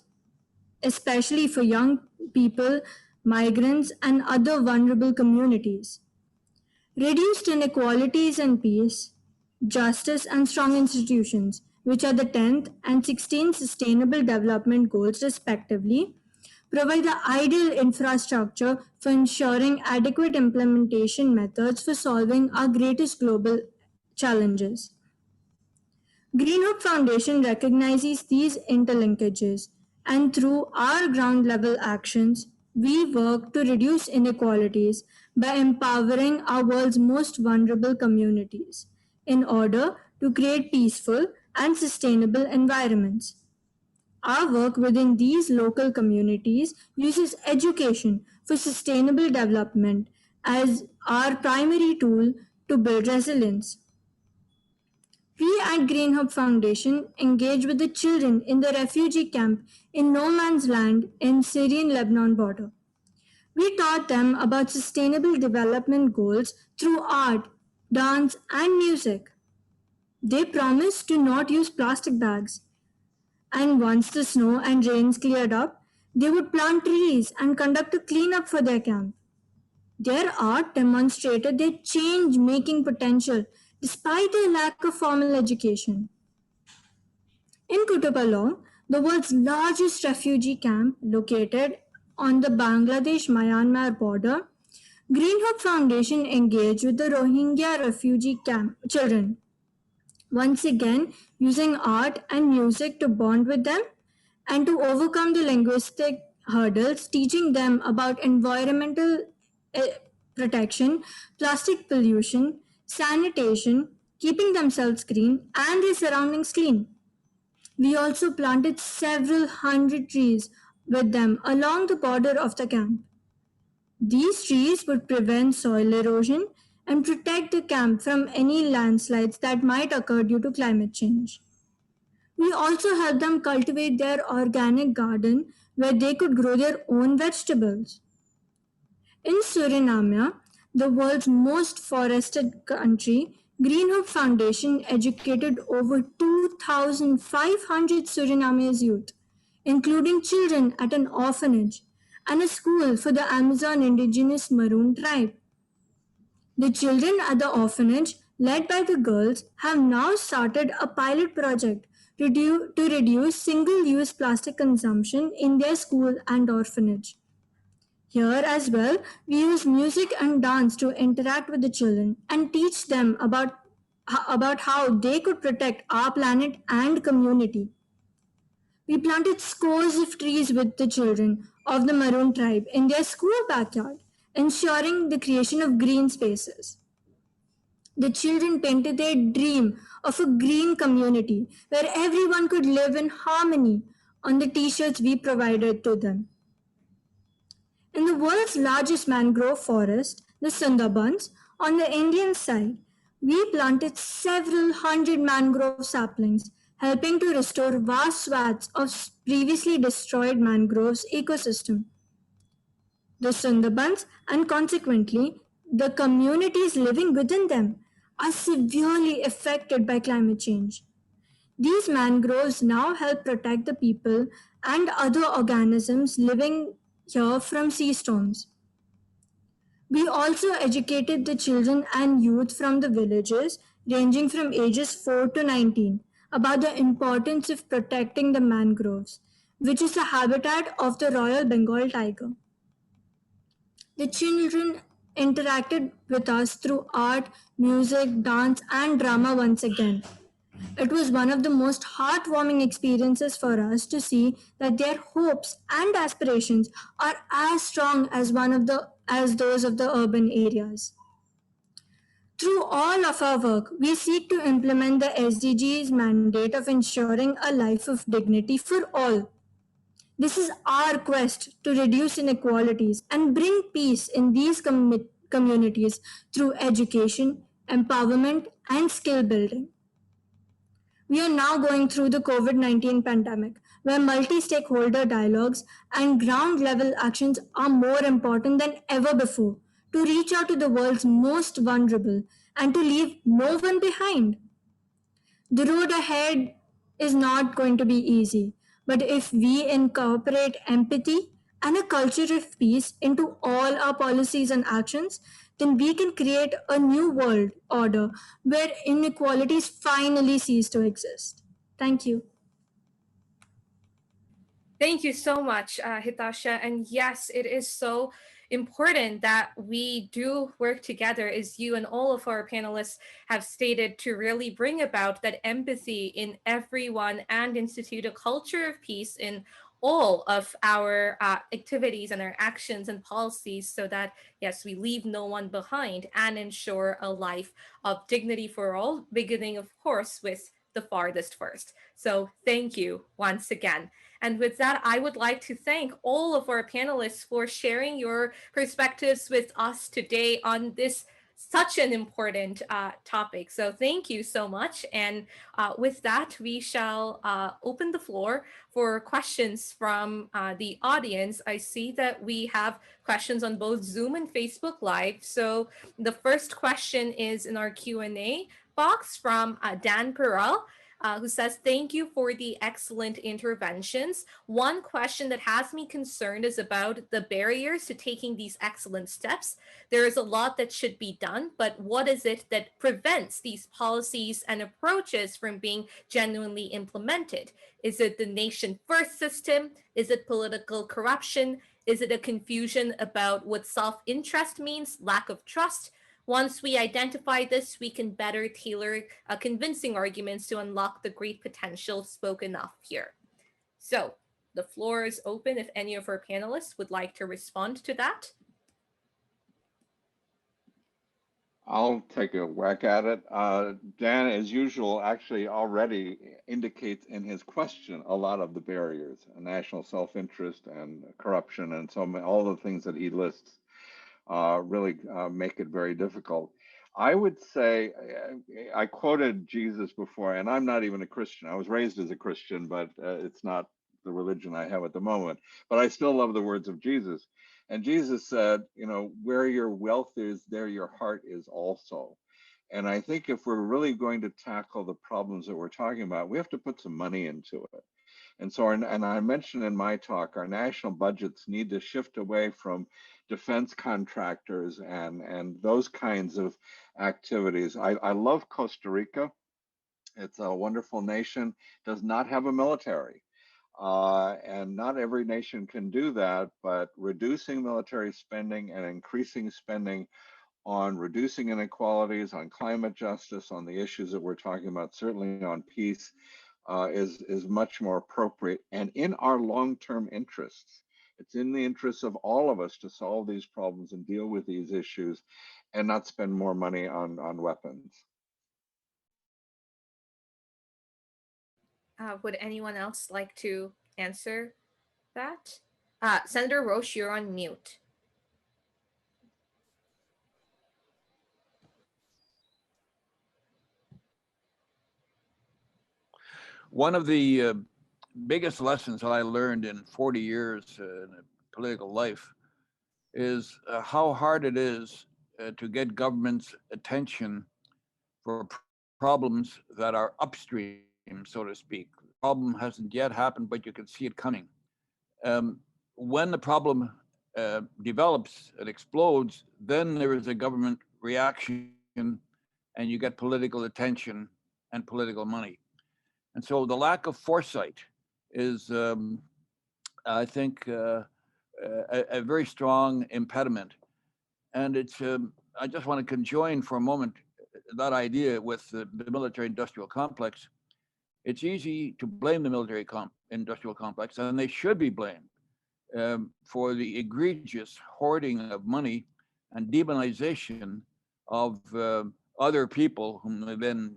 especially for young people, migrants, and other vulnerable communities. Reduced inequalities and peace, justice, and strong institutions, which are the 10th and 16th Sustainable Development Goals, respectively, provide the ideal infrastructure for ensuring adequate implementation methods for solving our greatest global challenges. Green Hope Foundation recognizes these interlinkages, and through our ground level actions, we work to reduce inequalities by empowering our world's most vulnerable communities in order to create peaceful and sustainable environments. Our work within these local communities uses education for sustainable development as our primary tool to build resilience. We at Green Hub Foundation engage with the children in the refugee camp in no man's land in Syrian-Lebanon border. We taught them about sustainable development goals through art, dance, and music. They promised to not use plastic bags. And once the snow and rains cleared up, they would plant trees and conduct a cleanup for their camp. Their art demonstrated their change making potential despite their lack of formal education. In Kutupalong, the world's largest refugee camp located on the Bangladesh-Myanmar border, Green Hope Foundation engaged with the Rohingya refugee camp children, once again using art and music to bond with them and to overcome the linguistic hurdles, teaching them about environmental eh, protection, plastic pollution, sanitation, keeping themselves clean, and their surroundings clean. We also planted several hundred trees with them along the border of the camp. These trees would prevent soil erosion and protect the camp from any landslides that might occur due to climate change. We also helped them cultivate their organic garden where they could grow their own vegetables. In Suriname, the world's most forested country, Green Hope Foundation educated over 2,500 Surinamese youth, including children at an orphanage and a school for the Amazon indigenous Maroon tribe. The children at the orphanage, led by the girls, have now started a pilot project to reduce single-use plastic consumption in their school and orphanage. Here as well, we use music and dance to interact with the children and teach them about how they could protect our planet and community. We planted scores of trees with the children of the Maroon tribe in their school backyard, ensuring the creation of green spaces. The children painted their dream of a green community where everyone could live in harmony on the t-shirts we provided to them. In the world's largest mangrove forest, the Sundarbans, on the Indian side, we planted several hundred mangrove saplings, helping to restore vast swaths of previously destroyed mangroves ecosystem. The Sundarbans, and consequently the communities living within them, are severely affected by climate change. These mangroves now help protect the people and other organisms living here from sea storms. We also educated the children and youth from the villages, ranging from ages 4 to 19, about the importance of protecting the mangroves, which is the habitat of the Royal Bengal tiger. The children interacted with us through art, music, dance, and drama once again. It was one of the most heartwarming experiences for us to see that their hopes and aspirations are as strong as those of the urban areas. Through all of our work, we seek to implement the SDGs mandate of ensuring a life of dignity for all. This is our quest to reduce inequalities and bring peace in these communities through education, empowerment, and skill building. We are now going through the COVID-19 pandemic, where multi-stakeholder dialogues and ground-level actions are more important than ever before to reach out to the world's most vulnerable and to leave no one behind. The road ahead is not going to be easy, but if we incorporate empathy and a culture of peace into all our policies and actions, then we can create a new world order where inequalities finally cease to exist. Thank you. Thank you so much, Hitasha. And yes, it is so important that we do work together, as you and all of our panelists have stated, to really bring about that empathy in everyone and institute a culture of peace in all of our activities and our actions and policies, so that, yes, we leave no one behind and ensure a life of dignity for all, beginning, of course, with the farthest first. So thank you once again. And with that, I would like to thank all of our panelists for sharing your perspectives with us today on this such an important topic. So thank you so much. And with that, we shall open the floor for questions from the audience. I see that we have questions on both Zoom and Facebook Live. So the first question is in our Q&A box from Dan Perel. Who says, thank you for the excellent interventions. One question that has me concerned is about the barriers to taking these excellent steps. There is a lot that should be done, but what is it that prevents these policies and approaches from being genuinely implemented? Is it the nation first system? Is it political corruption? Is it a confusion about what self-interest means, lack of trust? Once we identify this, we can better tailor convincing arguments to unlock the great potential spoken of here. So the floor is open if any of our panelists would like to respond to that. I'll take a whack at it. Dan, as usual, actually already indicates in his question a lot of the barriers, national self-interest and corruption and all the things that he lists really make it very difficult. I would say, I quoted Jesus before, and I'm not even a Christian. I was raised as a Christian, but it's not the religion I have at the moment. But I still love the words of Jesus. And Jesus said, you know, where your wealth is, there your heart is also. And I think if we're really going to tackle the problems that we're talking about, we have to put some money into it. And so, and I mentioned in my talk, our national budgets need to shift away from defense contractors and those kinds of activities. I love Costa Rica. It's a wonderful nation, does not have a military. And not every nation can do that, but reducing military spending and increasing spending on reducing inequalities, on climate justice, on the issues that we're talking about, certainly on peace, is much more appropriate and in our long-term interests. It's in the interests of all of us to solve these problems and deal with these issues and not spend more money on weapons. Would anyone else like to answer that? Senator Roche, you're on mute. One of the biggest lessons I learned in 40 years in political life is how hard it is to get government's attention for problems that are upstream, so to speak. The problem hasn't yet happened, but you can see it coming. When the problem develops and explodes, then there is a government reaction and you get political attention and political money. And so the lack of foresight is, I think, a very strong impediment. And it's, I just want to conjoin for a moment that idea with the military-industrial complex. It's easy to blame the military-industrial complex, and they should be blamed for the egregious hoarding of money and demonization of other people whom they then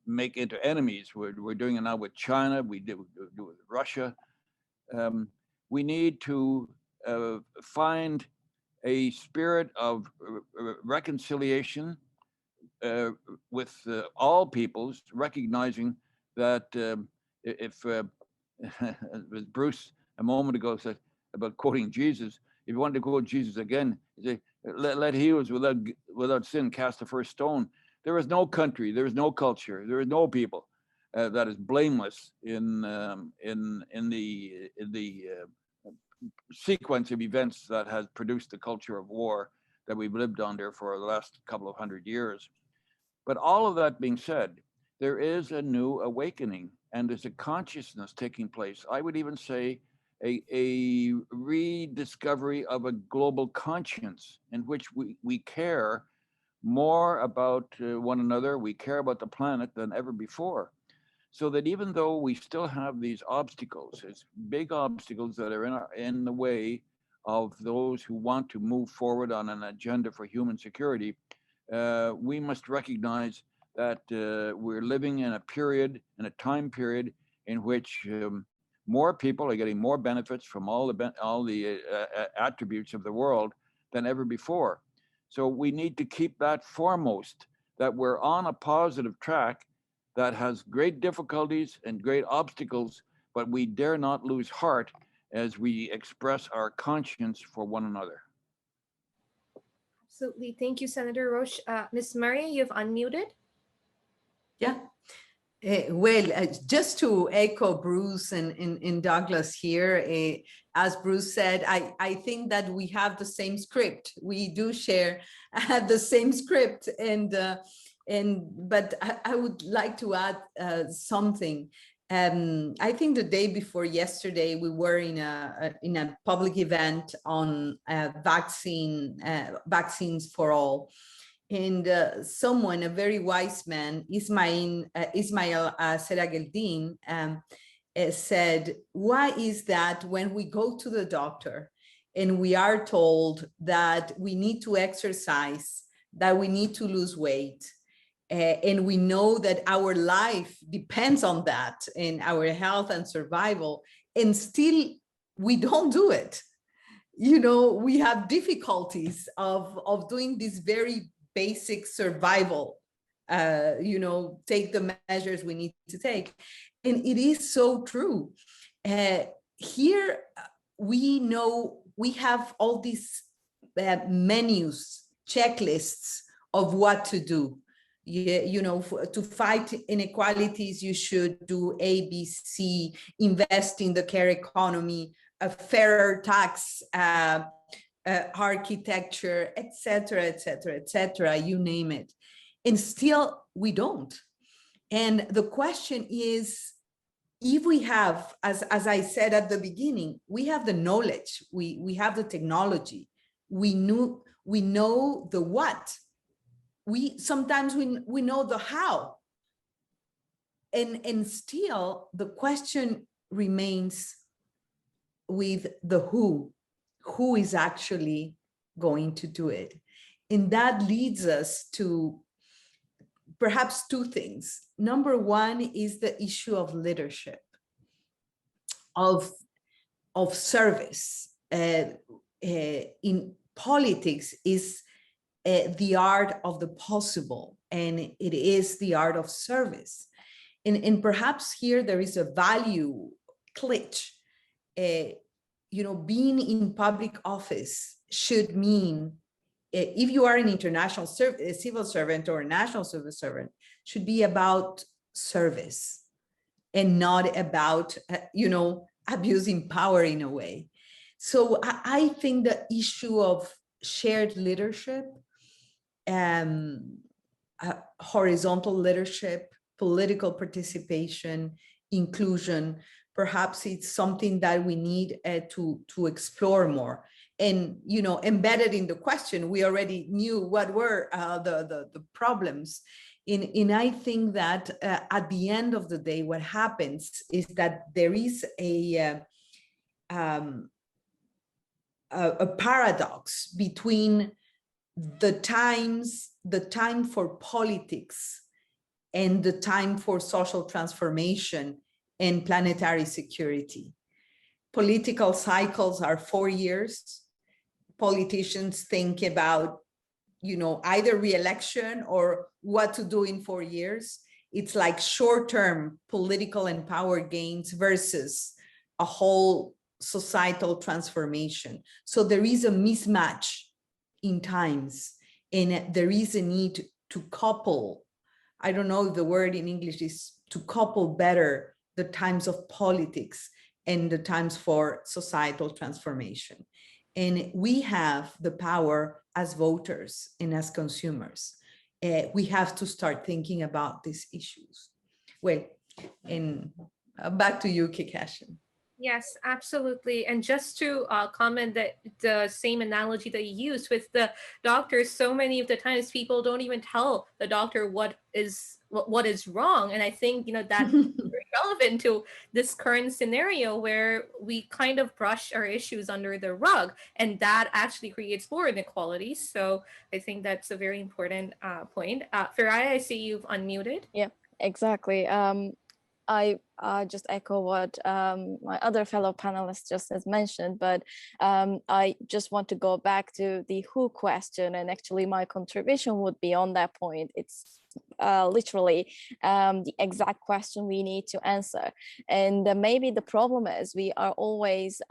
make into enemies. We're doing it now with China. We do it with Russia. We need to find a spirit of reconciliation with all peoples, recognizing that if as Bruce a moment ago said about quoting Jesus, if you want to quote Jesus again, say, let he who is without sin cast the first stone. There is no country, there is no culture, there is no people that is blameless in the sequence of events that has produced the culture of war that we've lived under for the last couple of 100 years. But all of that being said, there is a new awakening and there's a consciousness taking place. I would even say a rediscovery of a global conscience in which we care more about one another, we care about the planet than ever before. So that even though we still have these obstacles, it's big obstacles that are in the way of those who want to move forward on an agenda for human security, we must recognize that we're living in a time period in which more people are getting more benefits from all the attributes of the world than ever before. So we need to keep that foremost, that we're on a positive track that has great difficulties and great obstacles, but we dare not lose heart as we express our conscience for one another. Absolutely. Thank you, Senator Roche. Ms. Maria, you've unmuted. Yeah. Just to echo Bruce and Douglas here, as Bruce said, I think that we have the same script. We do share the same script, but I would like to add something. I think the day before yesterday, we were in a public event on vaccines for all. And someone, a very wise man, Ismail Serageldin, said, why is that when we go to the doctor and we are told that we need to exercise, that we need to lose weight, and we know that our life depends on that and our health and survival, and still we don't do it? You know, we have difficulties of doing this very basic survival, take the measures we need to take. And it is so true. Here, we know we have all these menus, checklists of what to do. To fight inequalities, you should do A, B, C, invest in the care economy, a fairer tax architecture, etc., you name it. And still we don't. And the question is, if we have, as I said at the beginning, we have the knowledge, we have the technology, we know the what, sometimes we know the how, and still the question remains with the who is actually going to do it. And that leads us to perhaps two things. Number one is the issue of leadership, of service. In politics is the art of the possible, and it is the art of service. And perhaps here there is a value glitch. Being in public office should mean, if you are an international civil servant or a national civil servant, should be about service and not about, abusing power in a way. So I think the issue of shared leadership, horizontal leadership, political participation, inclusion, perhaps it's something that we need to explore more. And embedded in the question, we already knew what were the problems. And I think that at the end of the day, what happens is that there is a paradox between the time for politics and the time for social transformation and planetary security. Political cycles are 4 years. Politicians think about, either re-election or what to do in 4 years. It's like short-term political and power gains versus a whole societal transformation. So there is a mismatch in times, and there is a need to couple. I don't know if the word in English is to couple better the times of politics and the times for societal transformation. And we have the power as voters and as consumers. We have to start thinking about these issues. Well, and back to you, Kikashin. Yes, absolutely. And just to comment that the same analogy that you used with the doctors, so many of the times people don't even tell the doctor what is wrong. And I think, that's very relevant to this current scenario where we kind of brush our issues under the rug, and that actually creates more inequalities. So I think that's a very important point. Farai, I see you've unmuted. Yeah, exactly. I just echo what my other fellow panelists just has mentioned, but I just want to go back to the who question, and actually my contribution would be on that point. It's literally the exact question we need to answer. And maybe the problem is we are always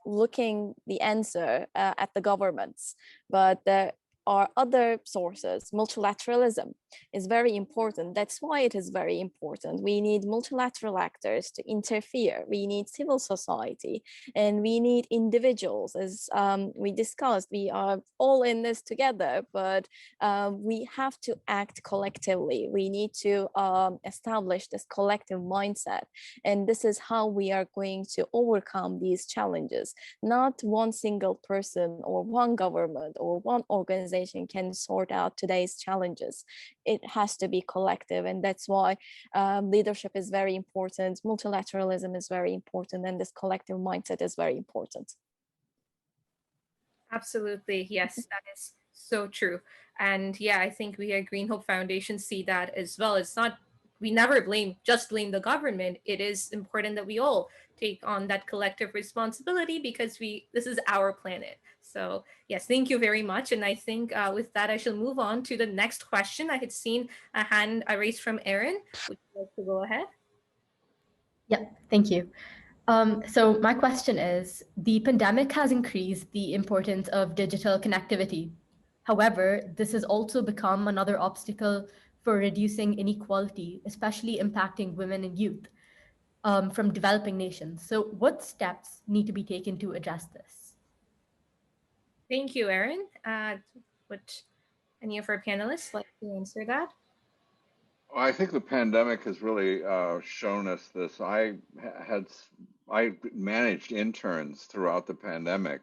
looking the answer at the governments, but there are other sources. Multilateralism is very important. That's why it is very important. We need multilateral actors to interfere. We need civil society, and we need individuals. As we discussed, we are all in this together, but we have to act collectively. We need to establish this collective mindset. And this is how we are going to overcome these challenges. Not one single person or one government or one organization can sort out today's challenges. It has to be collective, and that's why leadership is very important, multilateralism is very important, and this collective mindset is very important. Absolutely. Yes, that is so true. And yeah, I think we at Green Hope Foundation see that as well. It's not, we never just blame the government. It is important that we all take on that collective responsibility because this is our planet. So yes, thank you very much. And I think with that, I shall move on to the next question. I had seen a hand raised from Erin. Would you like to go ahead? Yeah, thank you. So my question is, the pandemic has increased the importance of digital connectivity. However, this has also become another obstacle for reducing inequality, especially impacting women and youth from developing nations. So what steps need to be taken to address this? Thank you, Erin. Would any of our panelists like to answer that? I think the pandemic has really shown us this. I managed interns throughout the pandemic,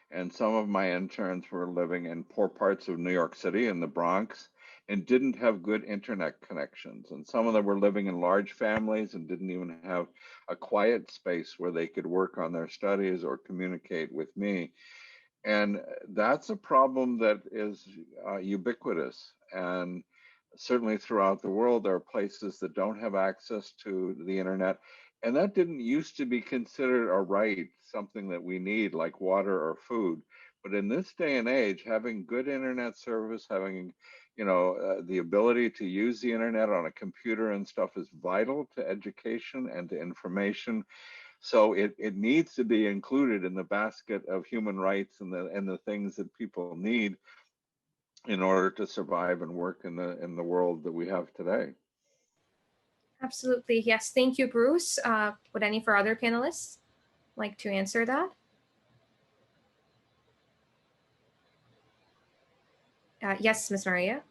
and some of my interns were living in poor parts of New York City in the Bronx and didn't have good internet connections. And some of them were living in large families and didn't even have a quiet space where they could work on their studies or communicate with me. And that's a problem that is ubiquitous. And certainly throughout the world, there are places that don't have access to the internet. And that didn't used to be considered a right, something that we need like water or food. But in this day and age, having good internet service, having the ability to use the internet on a computer and stuff is vital to education and to information. So it needs to be included in the basket of human rights and the things that people need in order to survive and work in the world that we have today. Absolutely. Yes. Thank you, Bruce. Would any of our other panelists like to answer that? Yes, Ms. Maria.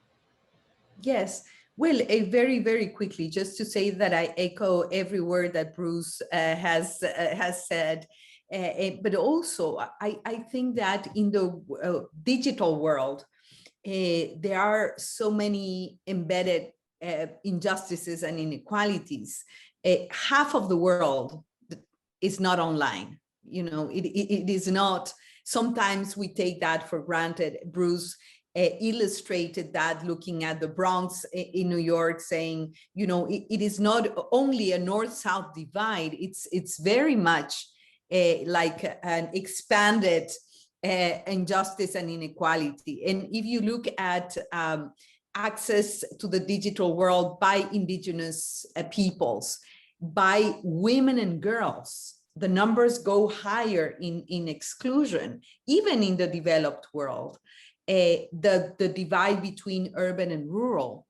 Yes. Well, very, very quickly, just to say that I echo every word that Bruce has said. But also, I think that in the digital world, there are so many embedded injustices and inequalities. Half of the world is not online. It is not. Sometimes we take that for granted. Bruce illustrated that looking at the Bronx in New York, saying, it is not only a north-south divide, it's very much like an expanded injustice and inequality. And if you look at access to the digital world by indigenous peoples, by women and girls, the numbers go higher in exclusion, even in the developed world. The divide between urban and rural,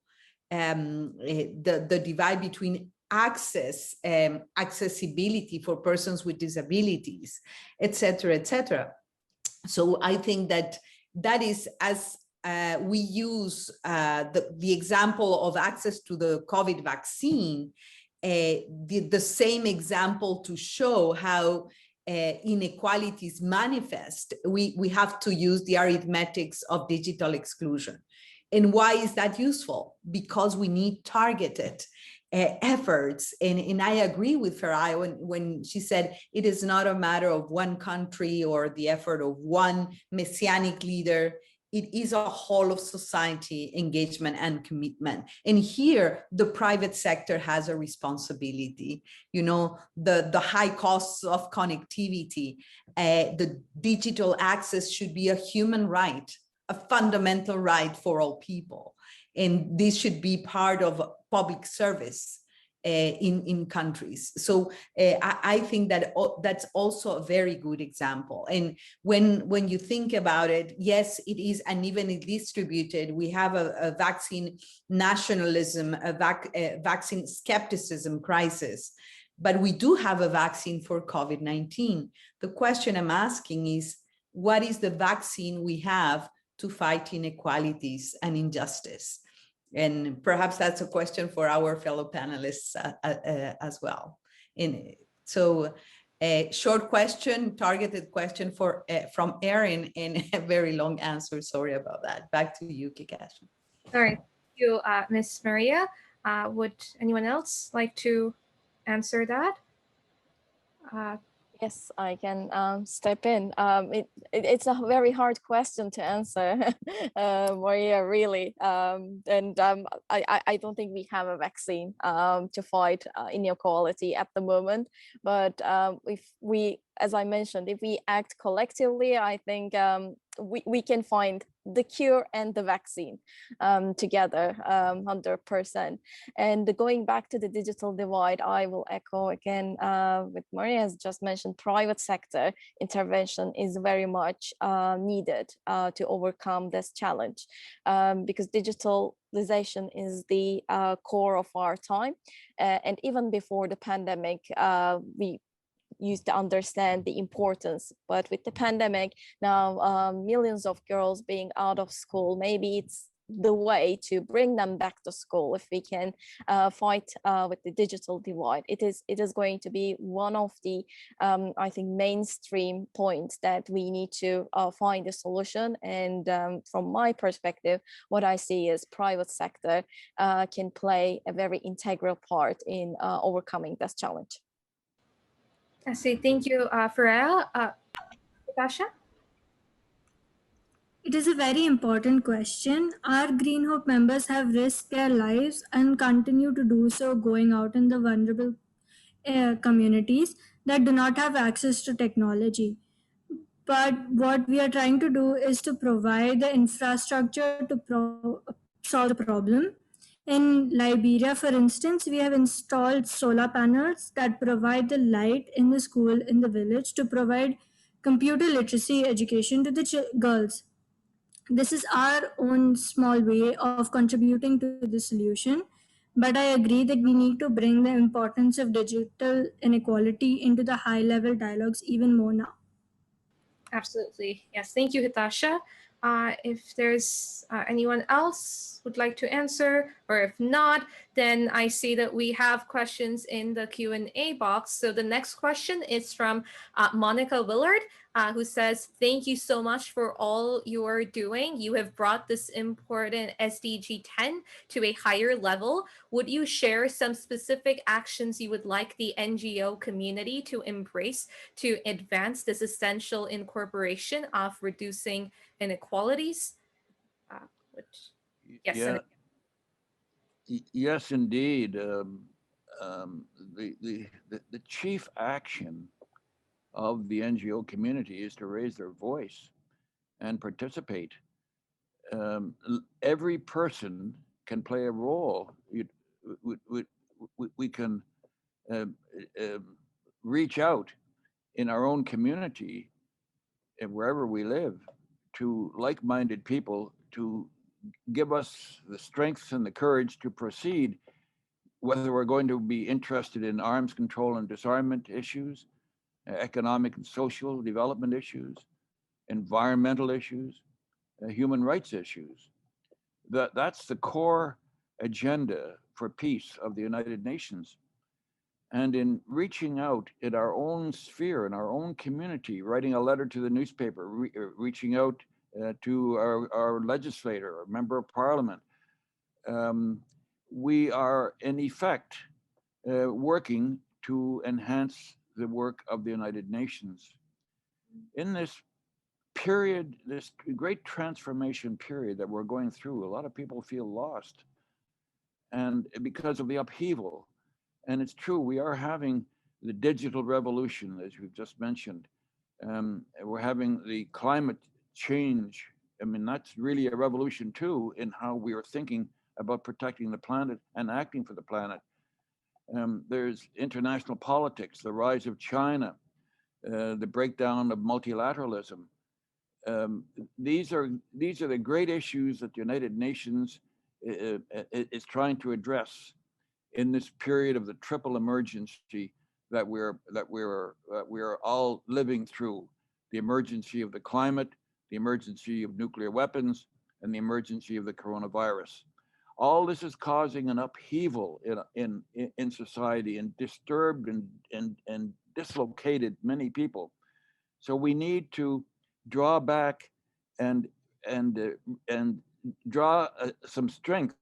the divide between accessibility for persons with disabilities, et cetera, et cetera. So I think that is, as we use the example of access to the COVID vaccine, the same example to show how inequalities manifest, we have to use the arithmetics of digital exclusion. And why is that useful? Because we need targeted efforts. And I agree with Farai when she said it is not a matter of one country or the effort of one messianic leader. It is a whole of society engagement and commitment. And here, the private sector has a responsibility. You know, the high costs of connectivity, the digital access should be a human right, a fundamental right for all people. And this should be part of public service in countries. So I think that that's also a very good example. And when you think about it, yes, it is unevenly distributed. We have a vaccine nationalism, a vaccine skepticism crisis, but we do have a vaccine for COVID-19. The question I'm asking is, what is the vaccine we have to fight inequalities and injustice? And perhaps that's a question for our fellow panelists as well. And so a short question, targeted question from Erin, and a very long answer. Sorry about that. Back to you, Kikashi. All right. Thank you, Ms. Maria. Would anyone else like to answer that? Yes, I can step in. It's a very hard question to answer, Maria, really. I don't think we have a vaccine to fight inequality at the moment. But if we, as I mentioned, if we act collectively, I think we can find the cure and the vaccine together 100%. And going back to the digital divide, I will echo again what Maria has just mentioned. Private sector intervention is very much needed to overcome this challenge, because digitalization is the core of our time. And even before the pandemic, we used to understand the importance, but with the pandemic now, millions of girls being out of school, maybe it's the way to bring them back to school. If we can fight with the digital divide, it is going to be one of the I think mainstream points that we need to find a solution. And from my perspective, what I see is private sector can play a very integral part in overcoming this challenge. I say thank you, Farah. Natasha? It is a very important question. Our Green Hope members have risked their lives and continue to do so, going out in the vulnerable communities that do not have access to technology. But what we are trying to do is to provide the infrastructure to solve the problem. In Liberia, for instance, we have installed solar panels that provide the light in the school in the village to provide computer literacy education to the girls. This is our own small way of contributing to the solution, but I agree that we need to bring the importance of digital inequality into the high-level dialogues even more now. Absolutely. Yes. Thank you, Hitasha. If there's anyone else would like to answer, or if not, then I see that we have questions in the Q&A box. So the next question is from Monica Willard, who says, thank you so much for all you are doing. You have brought this important SDG 10 to a higher level. Would you share some specific actions you would like the NGO community to embrace to advance this essential incorporation of reducing inequalities? Yes. Yeah. Yes, indeed. The chief action of the NGO community is to raise their voice and participate. Every person can play a role. We can reach out in our own community and wherever we live to like-minded people to give us the strength and the courage to proceed, whether we're going to be interested in arms control and disarmament issues, economic and social development issues, environmental issues, human rights issues. That's the core agenda for peace of the United Nations. and in reaching out in our own sphere, in our own community, writing a letter to the newspaper, reaching out to our legislator, or member of parliament. We are, in effect, working to enhance the work of the United Nations. In this period, this great transformation period that we're going through, a lot of people feel lost, and because of the upheaval. And it's true, we are having the digital revolution, as we've just mentioned. We're having the climate change. I mean, that's really a revolution too in how we are thinking about protecting the planet and acting for the planet. There's international politics, the rise of China, the breakdown of multilateralism. These are the great issues that the United Nations is trying to address in this period of the triple emergency that we're all living through: the emergency of the climate, the emergency of nuclear weapons, and the emergency of the coronavirus. All this is causing an upheaval in society, and disturbed and dislocated many people. So we need to draw back and draw some strength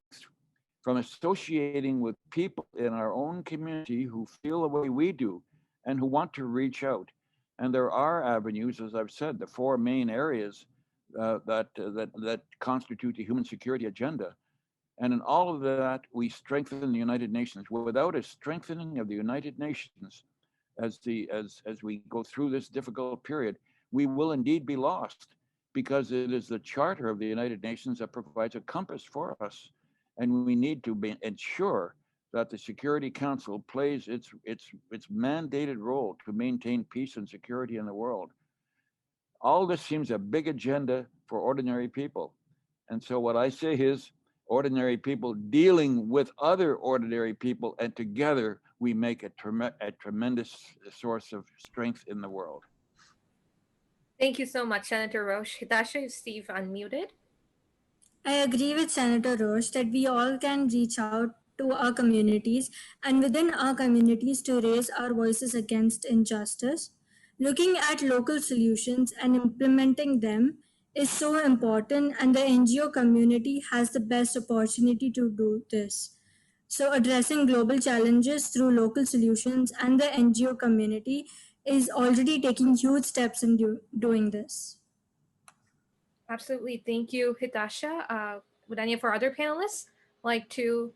from associating with people in our own community who feel the way we do and who want to reach out. And there are avenues, as I've said, the four main areas that constitute the human security agenda. And in all of that, we strengthen the United Nations. Without a strengthening of the United Nations as we go through this difficult period, we will indeed be lost, because it is the Charter of the United Nations that provides a compass for us. And we need to ensure that the Security Council plays its mandated role to maintain peace and security in the world. All this seems a big agenda for ordinary people. And so what I say is, ordinary people dealing with other ordinary people, and together we make a tremendous source of strength in the world. Thank you so much, Senator Roche. Hidasha, is Steve unmuted? I agree with Senator Roche that we all can reach out to our communities and within our communities to raise our voices against injustice. Looking at local solutions and implementing them is so important, and the NGO community has the best opportunity to do this. So addressing global challenges through local solutions, and the NGO community is already taking huge steps in doing this. Absolutely. Thank you, Hidasha. Would any of our other panelists like to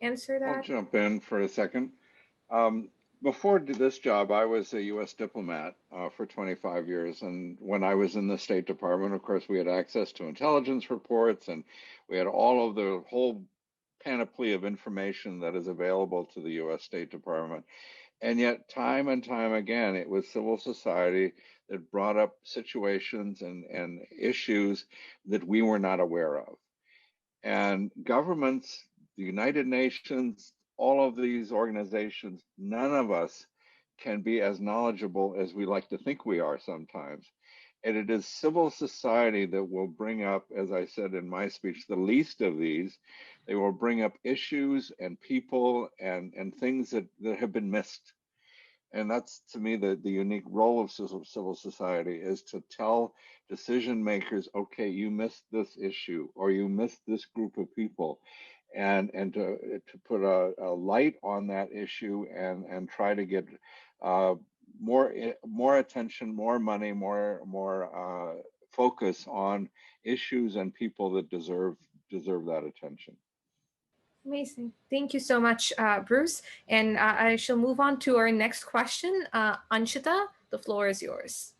answer that? I'll jump in for a second. Before this job, I was a U.S. diplomat for 25 years. And when I was in the State Department, of course, we had access to intelligence reports, and we had all of the whole panoply of information that is available to the U.S. State Department. And yet, time and time again, it was civil society that brought up situations and issues that we were not aware of. And governments, the United Nations, all of these organizations, none of us can be as knowledgeable as we like to think we are sometimes. And it is civil society that will bring up, as I said in my speech, the least of these. They will bring up issues and people and things that have been missed. And that's, to me, the unique role of civil society, is to tell decision makers, okay, you missed this issue, or you missed this group of people, and to put a light on that issue and try to get more attention, more money, more focus on issues and people that deserve that attention. Amazing. Thank you so much, Bruce. And I shall move on to our next question. Anshita, the floor is yours.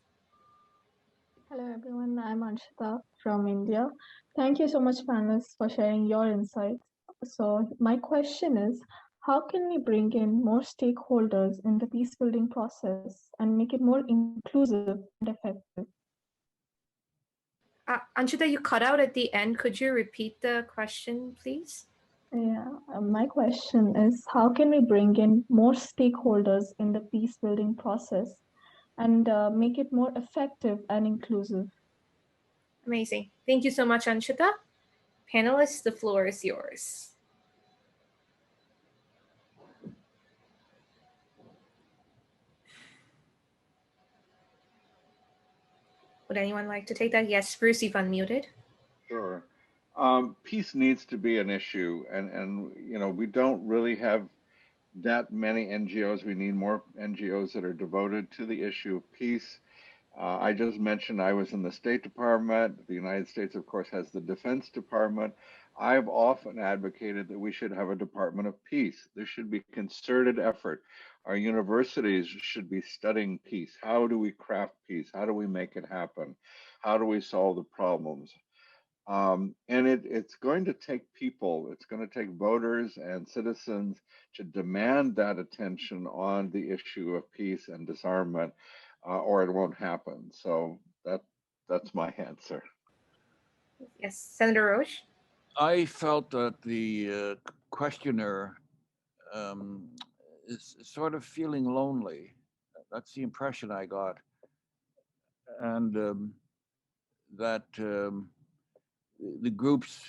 Hello, everyone. I'm Anshita from India. Thank you so much, panelists, for sharing your insights. So my question is, how can we bring in more stakeholders in the peace building process and make it more inclusive and effective? Anshita, you cut out at the end. Could you repeat the question, please? Yeah, my question is, how can we bring in more stakeholders in the peace building process and make it more effective and inclusive? Amazing. Thank you so much, Anshita. Panelists, the floor is yours. Would anyone like to take that? Yes, Bruce, you've unmuted. Sure. Peace needs to be an issue, and we don't really have that many NGOs. We need more NGOs that are devoted to the issue of peace. I just mentioned I was in the State Department. The United States, of course, has the Defense Department. I've often advocated that we should have a Department of Peace. There should be concerted effort. Our universities should be studying peace. How do we craft peace? How do we make it happen? How do we solve the problems? And it's going to take people, it's going to take voters and citizens to demand that attention on the issue of peace and disarmament, or it won't happen. So that's my answer. Yes, Senator Roche. I felt that the questioner is sort of feeling lonely. That's the impression I got. And that the groups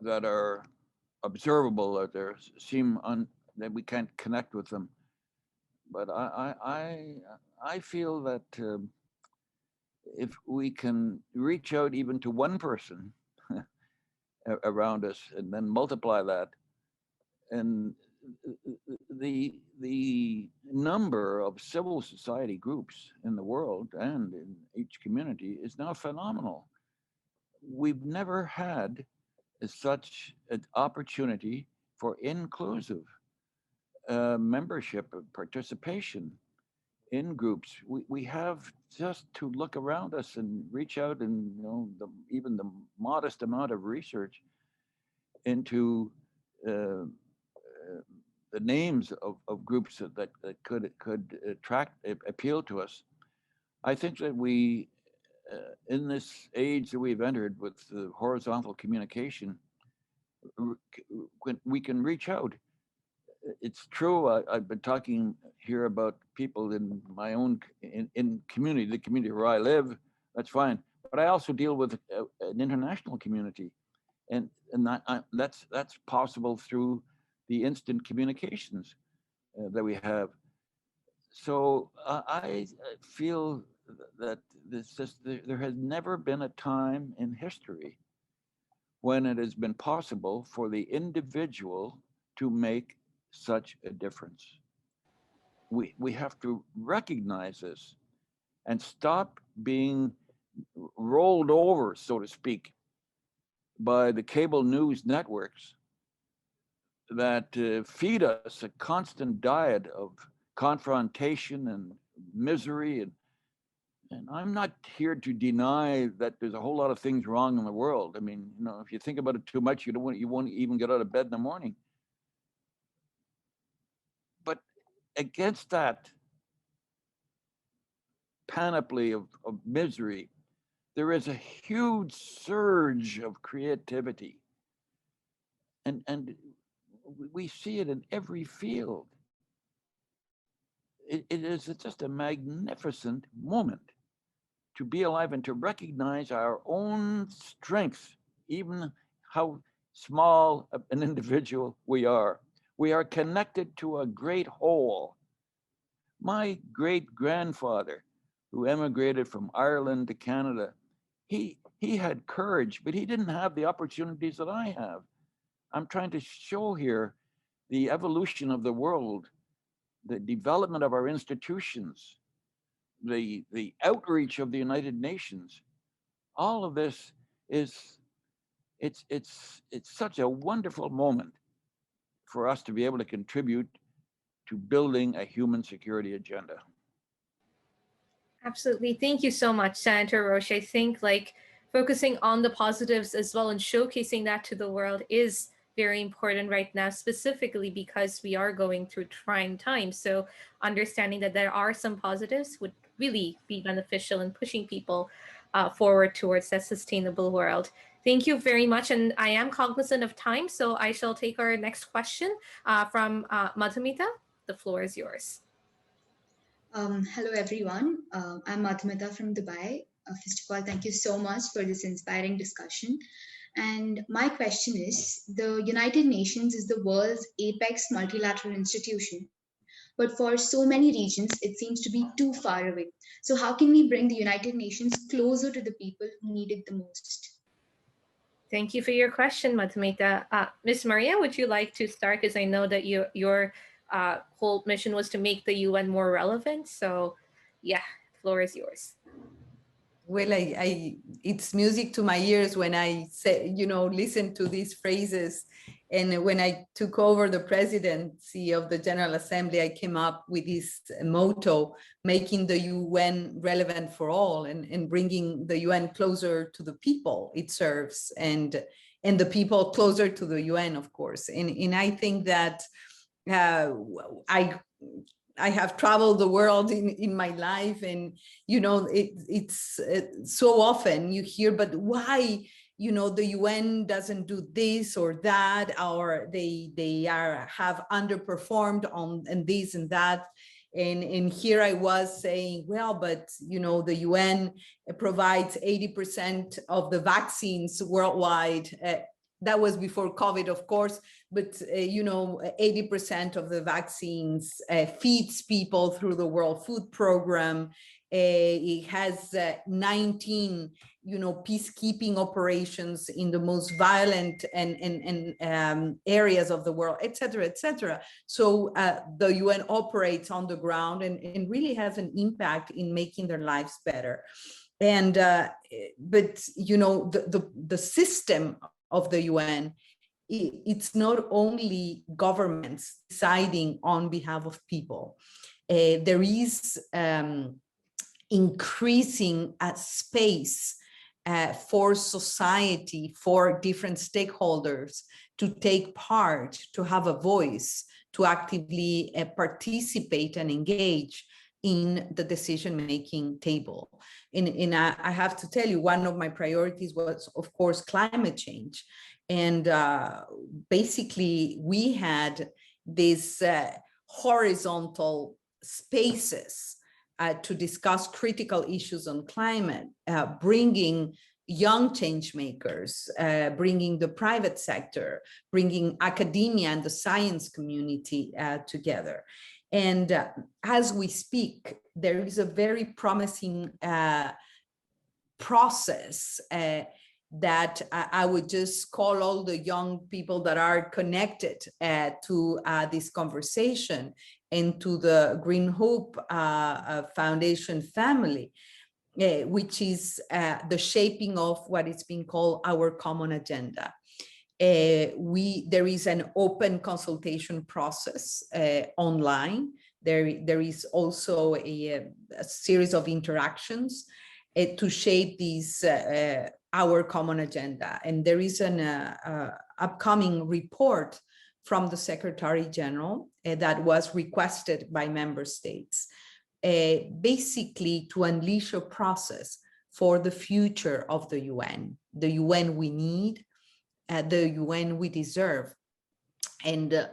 that are observable out there seem that we can't connect with them. But I feel that if we can reach out even to one person around us and then multiply that, and the number of civil society groups in the world and in each community is now phenomenal. We've never had such an opportunity for inclusive membership and participation in groups. We have just to look around us and reach out, and even the modest amount of research into the names of groups that could appeal to us. I think that we, in this age that we've entered with the horizontal communication, we can reach out. It's true. I've been talking here about people in my own in community, the community where I live. That's fine, but I also deal with an international community, and that's possible through the instant communications that we have. So I feel that there has never been a time in history when it has been possible for the individual to make such a difference. We have to recognize this and stop being rolled over, so to speak, by the cable news networks that feed us a constant diet of confrontation and misery. And I'm not here to deny that there's a whole lot of things wrong in the world. I mean, if you think about it too much, you won't even get out of bed in the morning. But against that panoply of misery, there is a huge surge of creativity. And we see it in every field. It is just a magnificent moment to be alive and to recognize our own strengths, even how small an individual we are. We are connected to a great whole. My great-grandfather, who emigrated from Ireland to Canada, he had courage, but he didn't have the opportunities that I have. I'm trying to show here the evolution of the world, the development of our institutions, the outreach of the United Nations. All of this it's such a wonderful moment for us to be able to contribute to building a human security agenda. Absolutely. Thank you so much, Senator Roche. I think focusing on the positives as well and showcasing that to the world is very important right now, specifically because we are going through trying times. So understanding that there are some positives would really be beneficial in pushing people forward towards that sustainable world. Thank you very much. And I am cognizant of time, so I shall take our next question from Madhumita. The floor is yours. Hello, everyone. I'm Madhumita from Dubai. First of all, thank you so much for this inspiring discussion. And my question is, the United Nations is the world's apex multilateral institution, but for so many regions, it seems to be too far away. So how can we bring the United Nations closer to the people who need it the most? Thank you for your question, Madhumita. Ms. Maria, would you like to start? Because I know that your whole mission was to make the UN more relevant. So yeah, floor is yours. Well, it's music to my ears when I say, listen to these phrases. And when I took over the presidency of the General Assembly, I came up with this motto, making the UN relevant for all, and bringing the UN closer to the people it serves, and the people closer to the UN, of course. And I think that I have traveled the world in my life, and it's so often you hear, but why the UN doesn't do this or that, or they have underperformed on and this and that. And here I was saying, well, but the UN provides 80% of the vaccines worldwide. That was before COVID, of course, but 80% of the vaccines feeds people through the World Food Program. It has 19 peacekeeping operations in the most violent and areas of the world, et cetera, et cetera. So the UN operates on the ground and really has an impact in making their lives better. And but the system of the UN, it's not only governments deciding on behalf of people. There is increasing space for society, for different stakeholders to take part, to have a voice, to actively participate and engage in the decision-making table. And I have to tell you, one of my priorities was, of course, climate change. And basically, we had these horizontal spaces to discuss critical issues on climate, bringing young change makers, bringing the private sector, bringing academia and the science community together. And as we speak, there is a very promising process that I would just call all the young people that are connected to this conversation and to the Green Hope Foundation family, which is the shaping of what is being called our common agenda. There is an open consultation process online. There is also a series of interactions to shape these our common agenda. And there is an upcoming report from the Secretary General that was requested by member states, basically to unleash a process for the future of the UN we need, the UN we deserve. And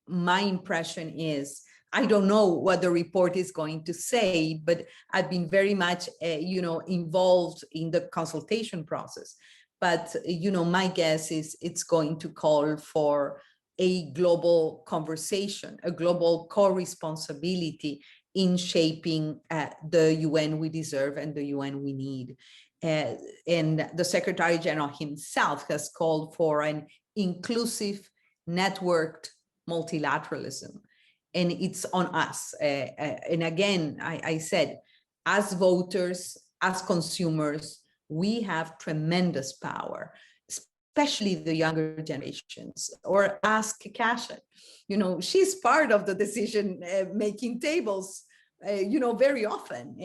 my impression is, I don't know what the report is going to say, but I've been very much, involved in the consultation process. But, my guess is it's going to call for a global conversation, a global co-responsibility in shaping the UN we deserve and the UN we need. And the Secretary General himself has called for an inclusive, networked multilateralism. And it's on us. And again, I said, as voters, as consumers, we have tremendous power, especially the younger generations. Or ask Kashan, she's part of the decision-making tables, very often.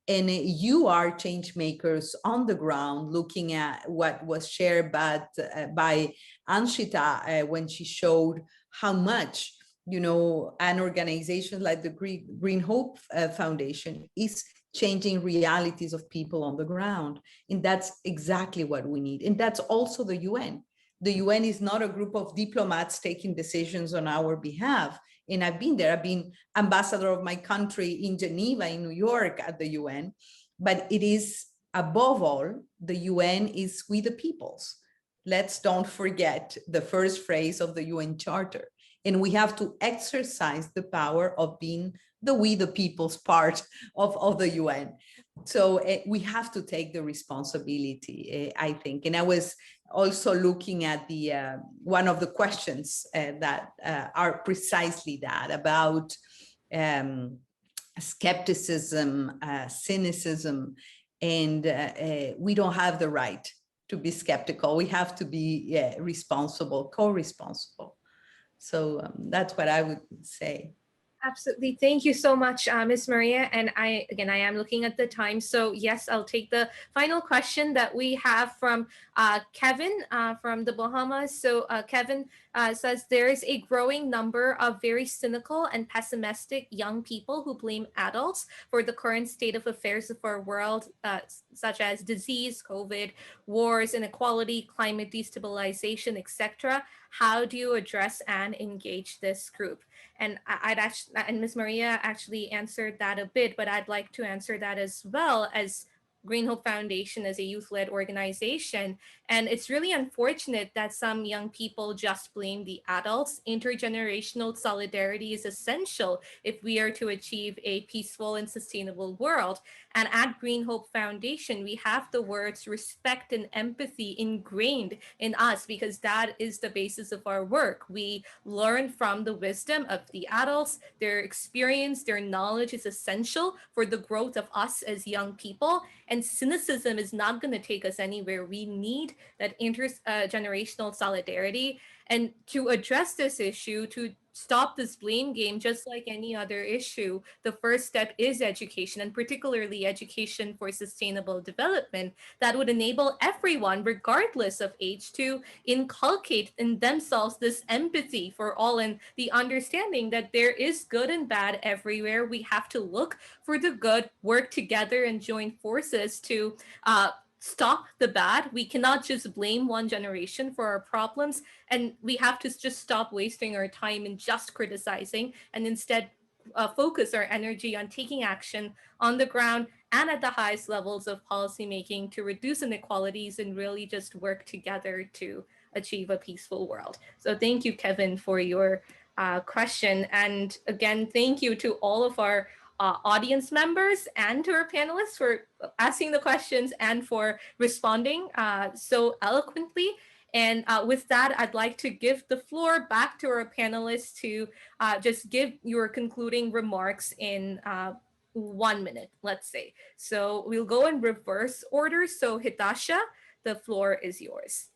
And you are change makers on the ground, looking at what was shared by Anshita when she showed how much an organization like the Green Hope Foundation is changing realities of people on the ground. And that's exactly what we need. And that's also the UN. The UN is not a group of diplomats taking decisions on our behalf. And I've been there. I've been ambassador of my country in Geneva, in New York at the UN. But it is, above all, the UN is with the peoples. Let's don't forget the first phrase of the UN Charter. And we have to exercise the power of being the we the people's part of the UN. So we have to take the responsibility, I think. And I was also looking at the one of the questions that are precisely that about skepticism, cynicism, and we don't have the right to be skeptical. We have to be responsible, co-responsible. So that's what I would say. Absolutely. Thank you so much, Ms. Maria. And I am looking at the time. So yes, I'll take the final question that we have from Kevin from the Bahamas. So Kevin says there is a growing number of very cynical and pessimistic young people who blame adults for the current state of affairs of our world, such as disease, COVID, wars, inequality, climate destabilization, etc. How do you address and engage this group? And and Ms. Maria actually answered that a bit, but I'd like to answer that as well. As Green Hope Foundation as a youth-led organization. And it's really unfortunate that some young people just blame the adults. Intergenerational solidarity is essential if we are to achieve a peaceful and sustainable world. And at Green Hope Foundation, we have the words respect and empathy ingrained in us because that is the basis of our work. We learn from the wisdom of the adults. Their experience, their knowledge is essential for the growth of us as young people. And cynicism is not going to take us anywhere. We need that intergenerational solidarity. And to address this issue, to stop this blame game, just like any other issue, the first step is education, and particularly education for sustainable development that would enable everyone, regardless of age, to inculcate in themselves this empathy for all and the understanding that there is good and bad everywhere. We have to look for the good, work together, and join forces to stop the bad. We cannot just blame one generation for our problems, and we have to just stop wasting our time in just criticizing and instead focus our energy on taking action on the ground and at the highest levels of policymaking to reduce inequalities and really just work together to achieve a peaceful world. So thank you, Kevin, for your question. And again, thank you to all of our audience members and to our panelists for asking the questions and for responding so eloquently. And with that, I'd like to give the floor back to our panelists to just give your concluding remarks in 1 minute, let's say. So we'll go in reverse order. So Hitasha, the floor is yours.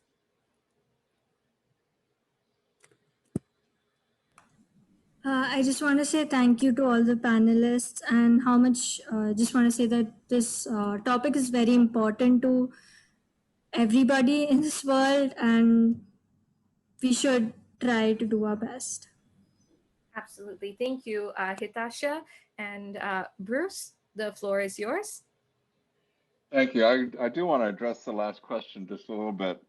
I just want to say thank you to all the panelists and how much, just want to say that this topic is very important to everybody in this world and we should try to do our best. Absolutely. Thank you, Hitasha. And Bruce, the floor is yours. Thank you. I do want to address the last question just a little bit.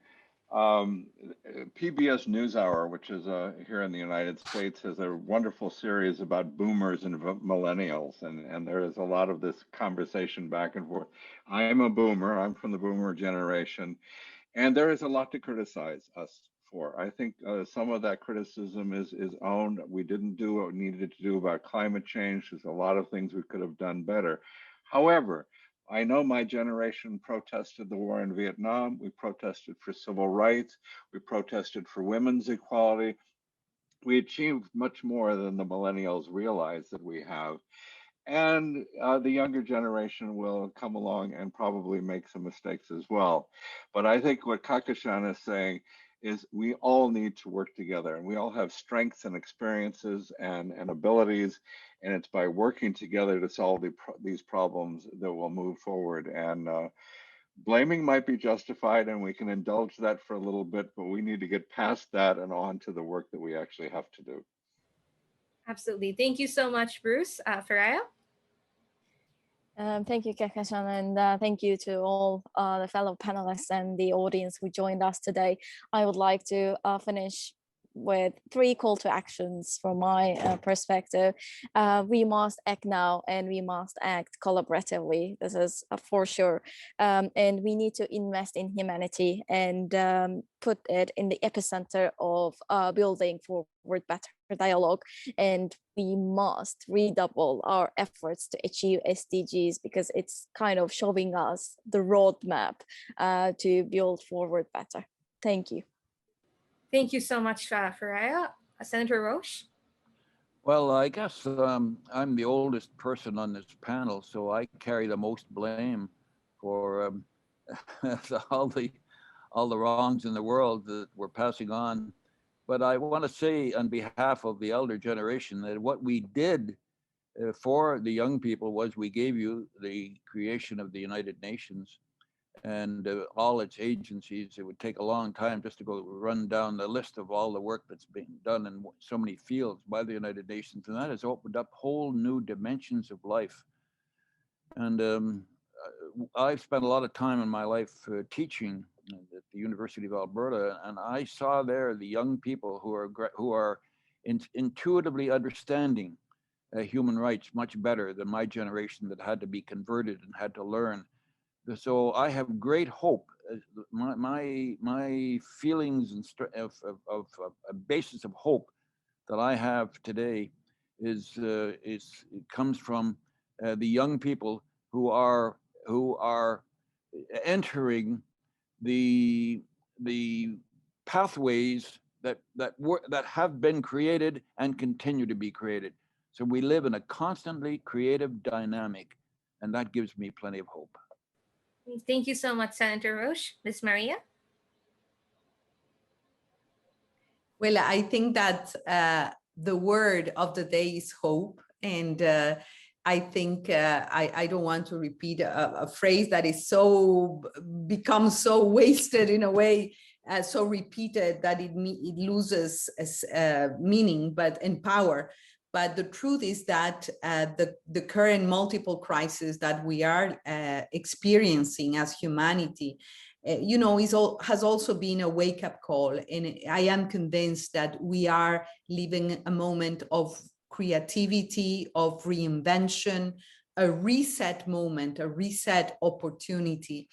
PBS NewsHour, which is here in the United States, has a wonderful series about boomers and millennials, and there is a lot of this conversation back and forth. I am a boomer. I'm from the boomer generation, and there is a lot to criticize us for. I think some of that criticism is owned. We didn't do what we needed to do about climate change. There's a lot of things we could have done better. However, I know my generation protested the war in Vietnam. We protested for civil rights. We protested for women's equality. We achieved much more than the millennials realize that we have. And the younger generation will come along and probably make some mistakes as well. But I think what Kakashan is saying is we all need to work together, and we all have strengths and experiences and abilities, and it's by working together to solve these problems that we'll move forward. And blaming might be justified, and we can indulge that for a little bit, but we need to get past that and on to the work that we actually have to do. Absolutely. Thank you so much, Bruce. Faraya? Thank you, Kakashan, and thank you to all the fellow panelists and the audience who joined us today. I would like to finish with 3 call to actions from my perspective. We must act now, and we must act collaboratively. This is for sure. And we need to invest in humanity and put it in the epicenter of building forward better dialogue. And we must redouble our efforts to achieve SDGs, because it's kind of showing us the roadmap to build forward better. Thank you. Thank you so much, Faraya. Senator Roche? Well, I guess I'm the oldest person on this panel, so I carry the most blame for all the wrongs in the world that we're passing on. But I want to say on behalf of the elder generation that what we did for the young people was we gave you the creation of the United Nations and all its agencies. It would take a long time just to go run down the list of all the work that's being done in so many fields by the United Nations, and that has opened up whole new dimensions of life. And I've spent a lot of time in my life teaching at the University of Alberta, and I saw there the young people who are intuitively understanding human rights much better than my generation that had to be converted and had to learn. So I have great hope. My feelings and of a basis of hope that I have today is it comes from the young people who are entering the pathways that have been created and continue to be created. So we live in a constantly creative dynamic, and that gives me plenty of hope. Thank you so much, Senator Roche. Ms. Maria? Well, I think that the word of the day is hope. And I think I don't want to repeat a phrase that is becomes so wasted in a way, so repeated that it loses meaning and power. But the truth is that the current multiple crises that we are experiencing as humanity, has also been a wake-up call. And I am convinced that we are living a moment of creativity, of reinvention, a reset moment, a reset opportunity,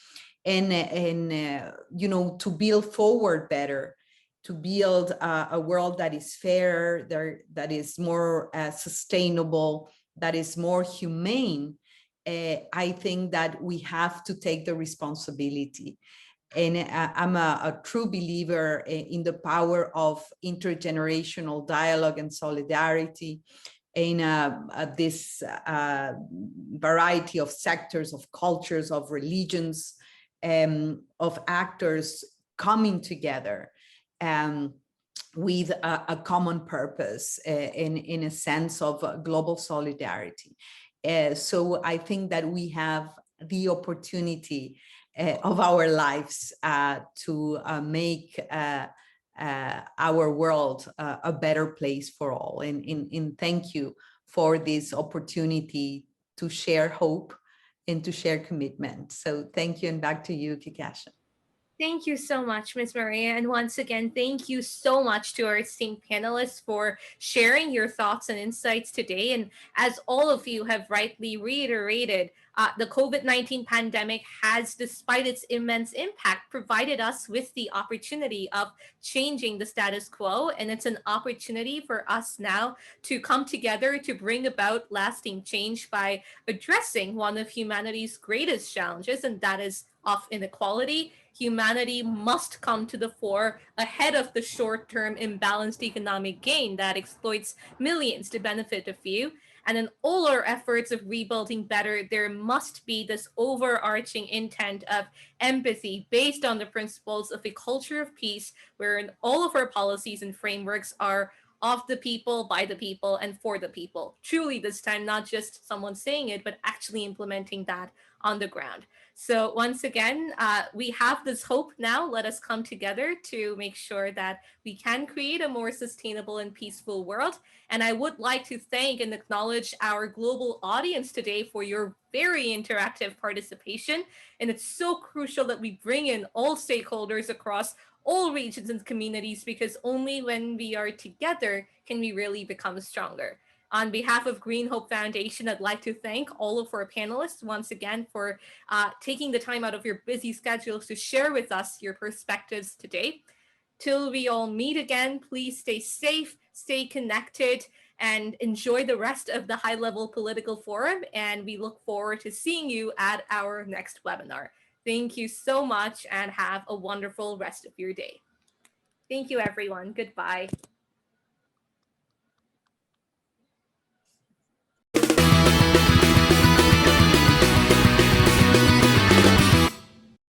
and to build forward better, to build a world that is fairer, that is more sustainable, that is more humane. I think that we have to take the responsibility. And I'm a true believer in the power of intergenerational dialogue and solidarity in this variety of sectors, of cultures, of religions, of actors coming together with a common purpose in a sense of global solidarity. So I think that we have the opportunity of our lives to make our world a better place for all. And thank you for this opportunity to share hope and to share commitment. So thank you, and back to you, Kikasha. Thank you so much, Ms. Maria. And once again, thank you so much to our esteemed panelists for sharing your thoughts and insights today. And as all of you have rightly reiterated, the COVID-19 pandemic has, despite its immense impact, provided us with the opportunity of changing the status quo. And it's an opportunity for us now to come together to bring about lasting change by addressing one of humanity's greatest challenges, and that is of inequality. Humanity must come to the fore ahead of the short-term imbalanced economic gain that exploits millions to benefit a few. And in all our efforts of rebuilding better, there must be this overarching intent of empathy based on the principles of a culture of peace, wherein all of our policies and frameworks are of the people, by the people, and for the people. Truly this time, not just someone saying it, but actually implementing that on the ground. So once again, we have this hope now. Let us come together to make sure that we can create a more sustainable and peaceful world. And I would like to thank and acknowledge our global audience today for your very interactive participation. And it's so crucial that we bring in all stakeholders across all regions and communities, because only when we are together can we really become stronger. On behalf of Green Hope Foundation, I'd like to thank all of our panelists once again for taking the time out of your busy schedules to share with us your perspectives today. Till we all meet again, please stay safe, stay connected, and enjoy the rest of the High Level Political Forum. And we look forward to seeing you at our next webinar. Thank you so much and have a wonderful rest of your day. Thank you, everyone. Goodbye.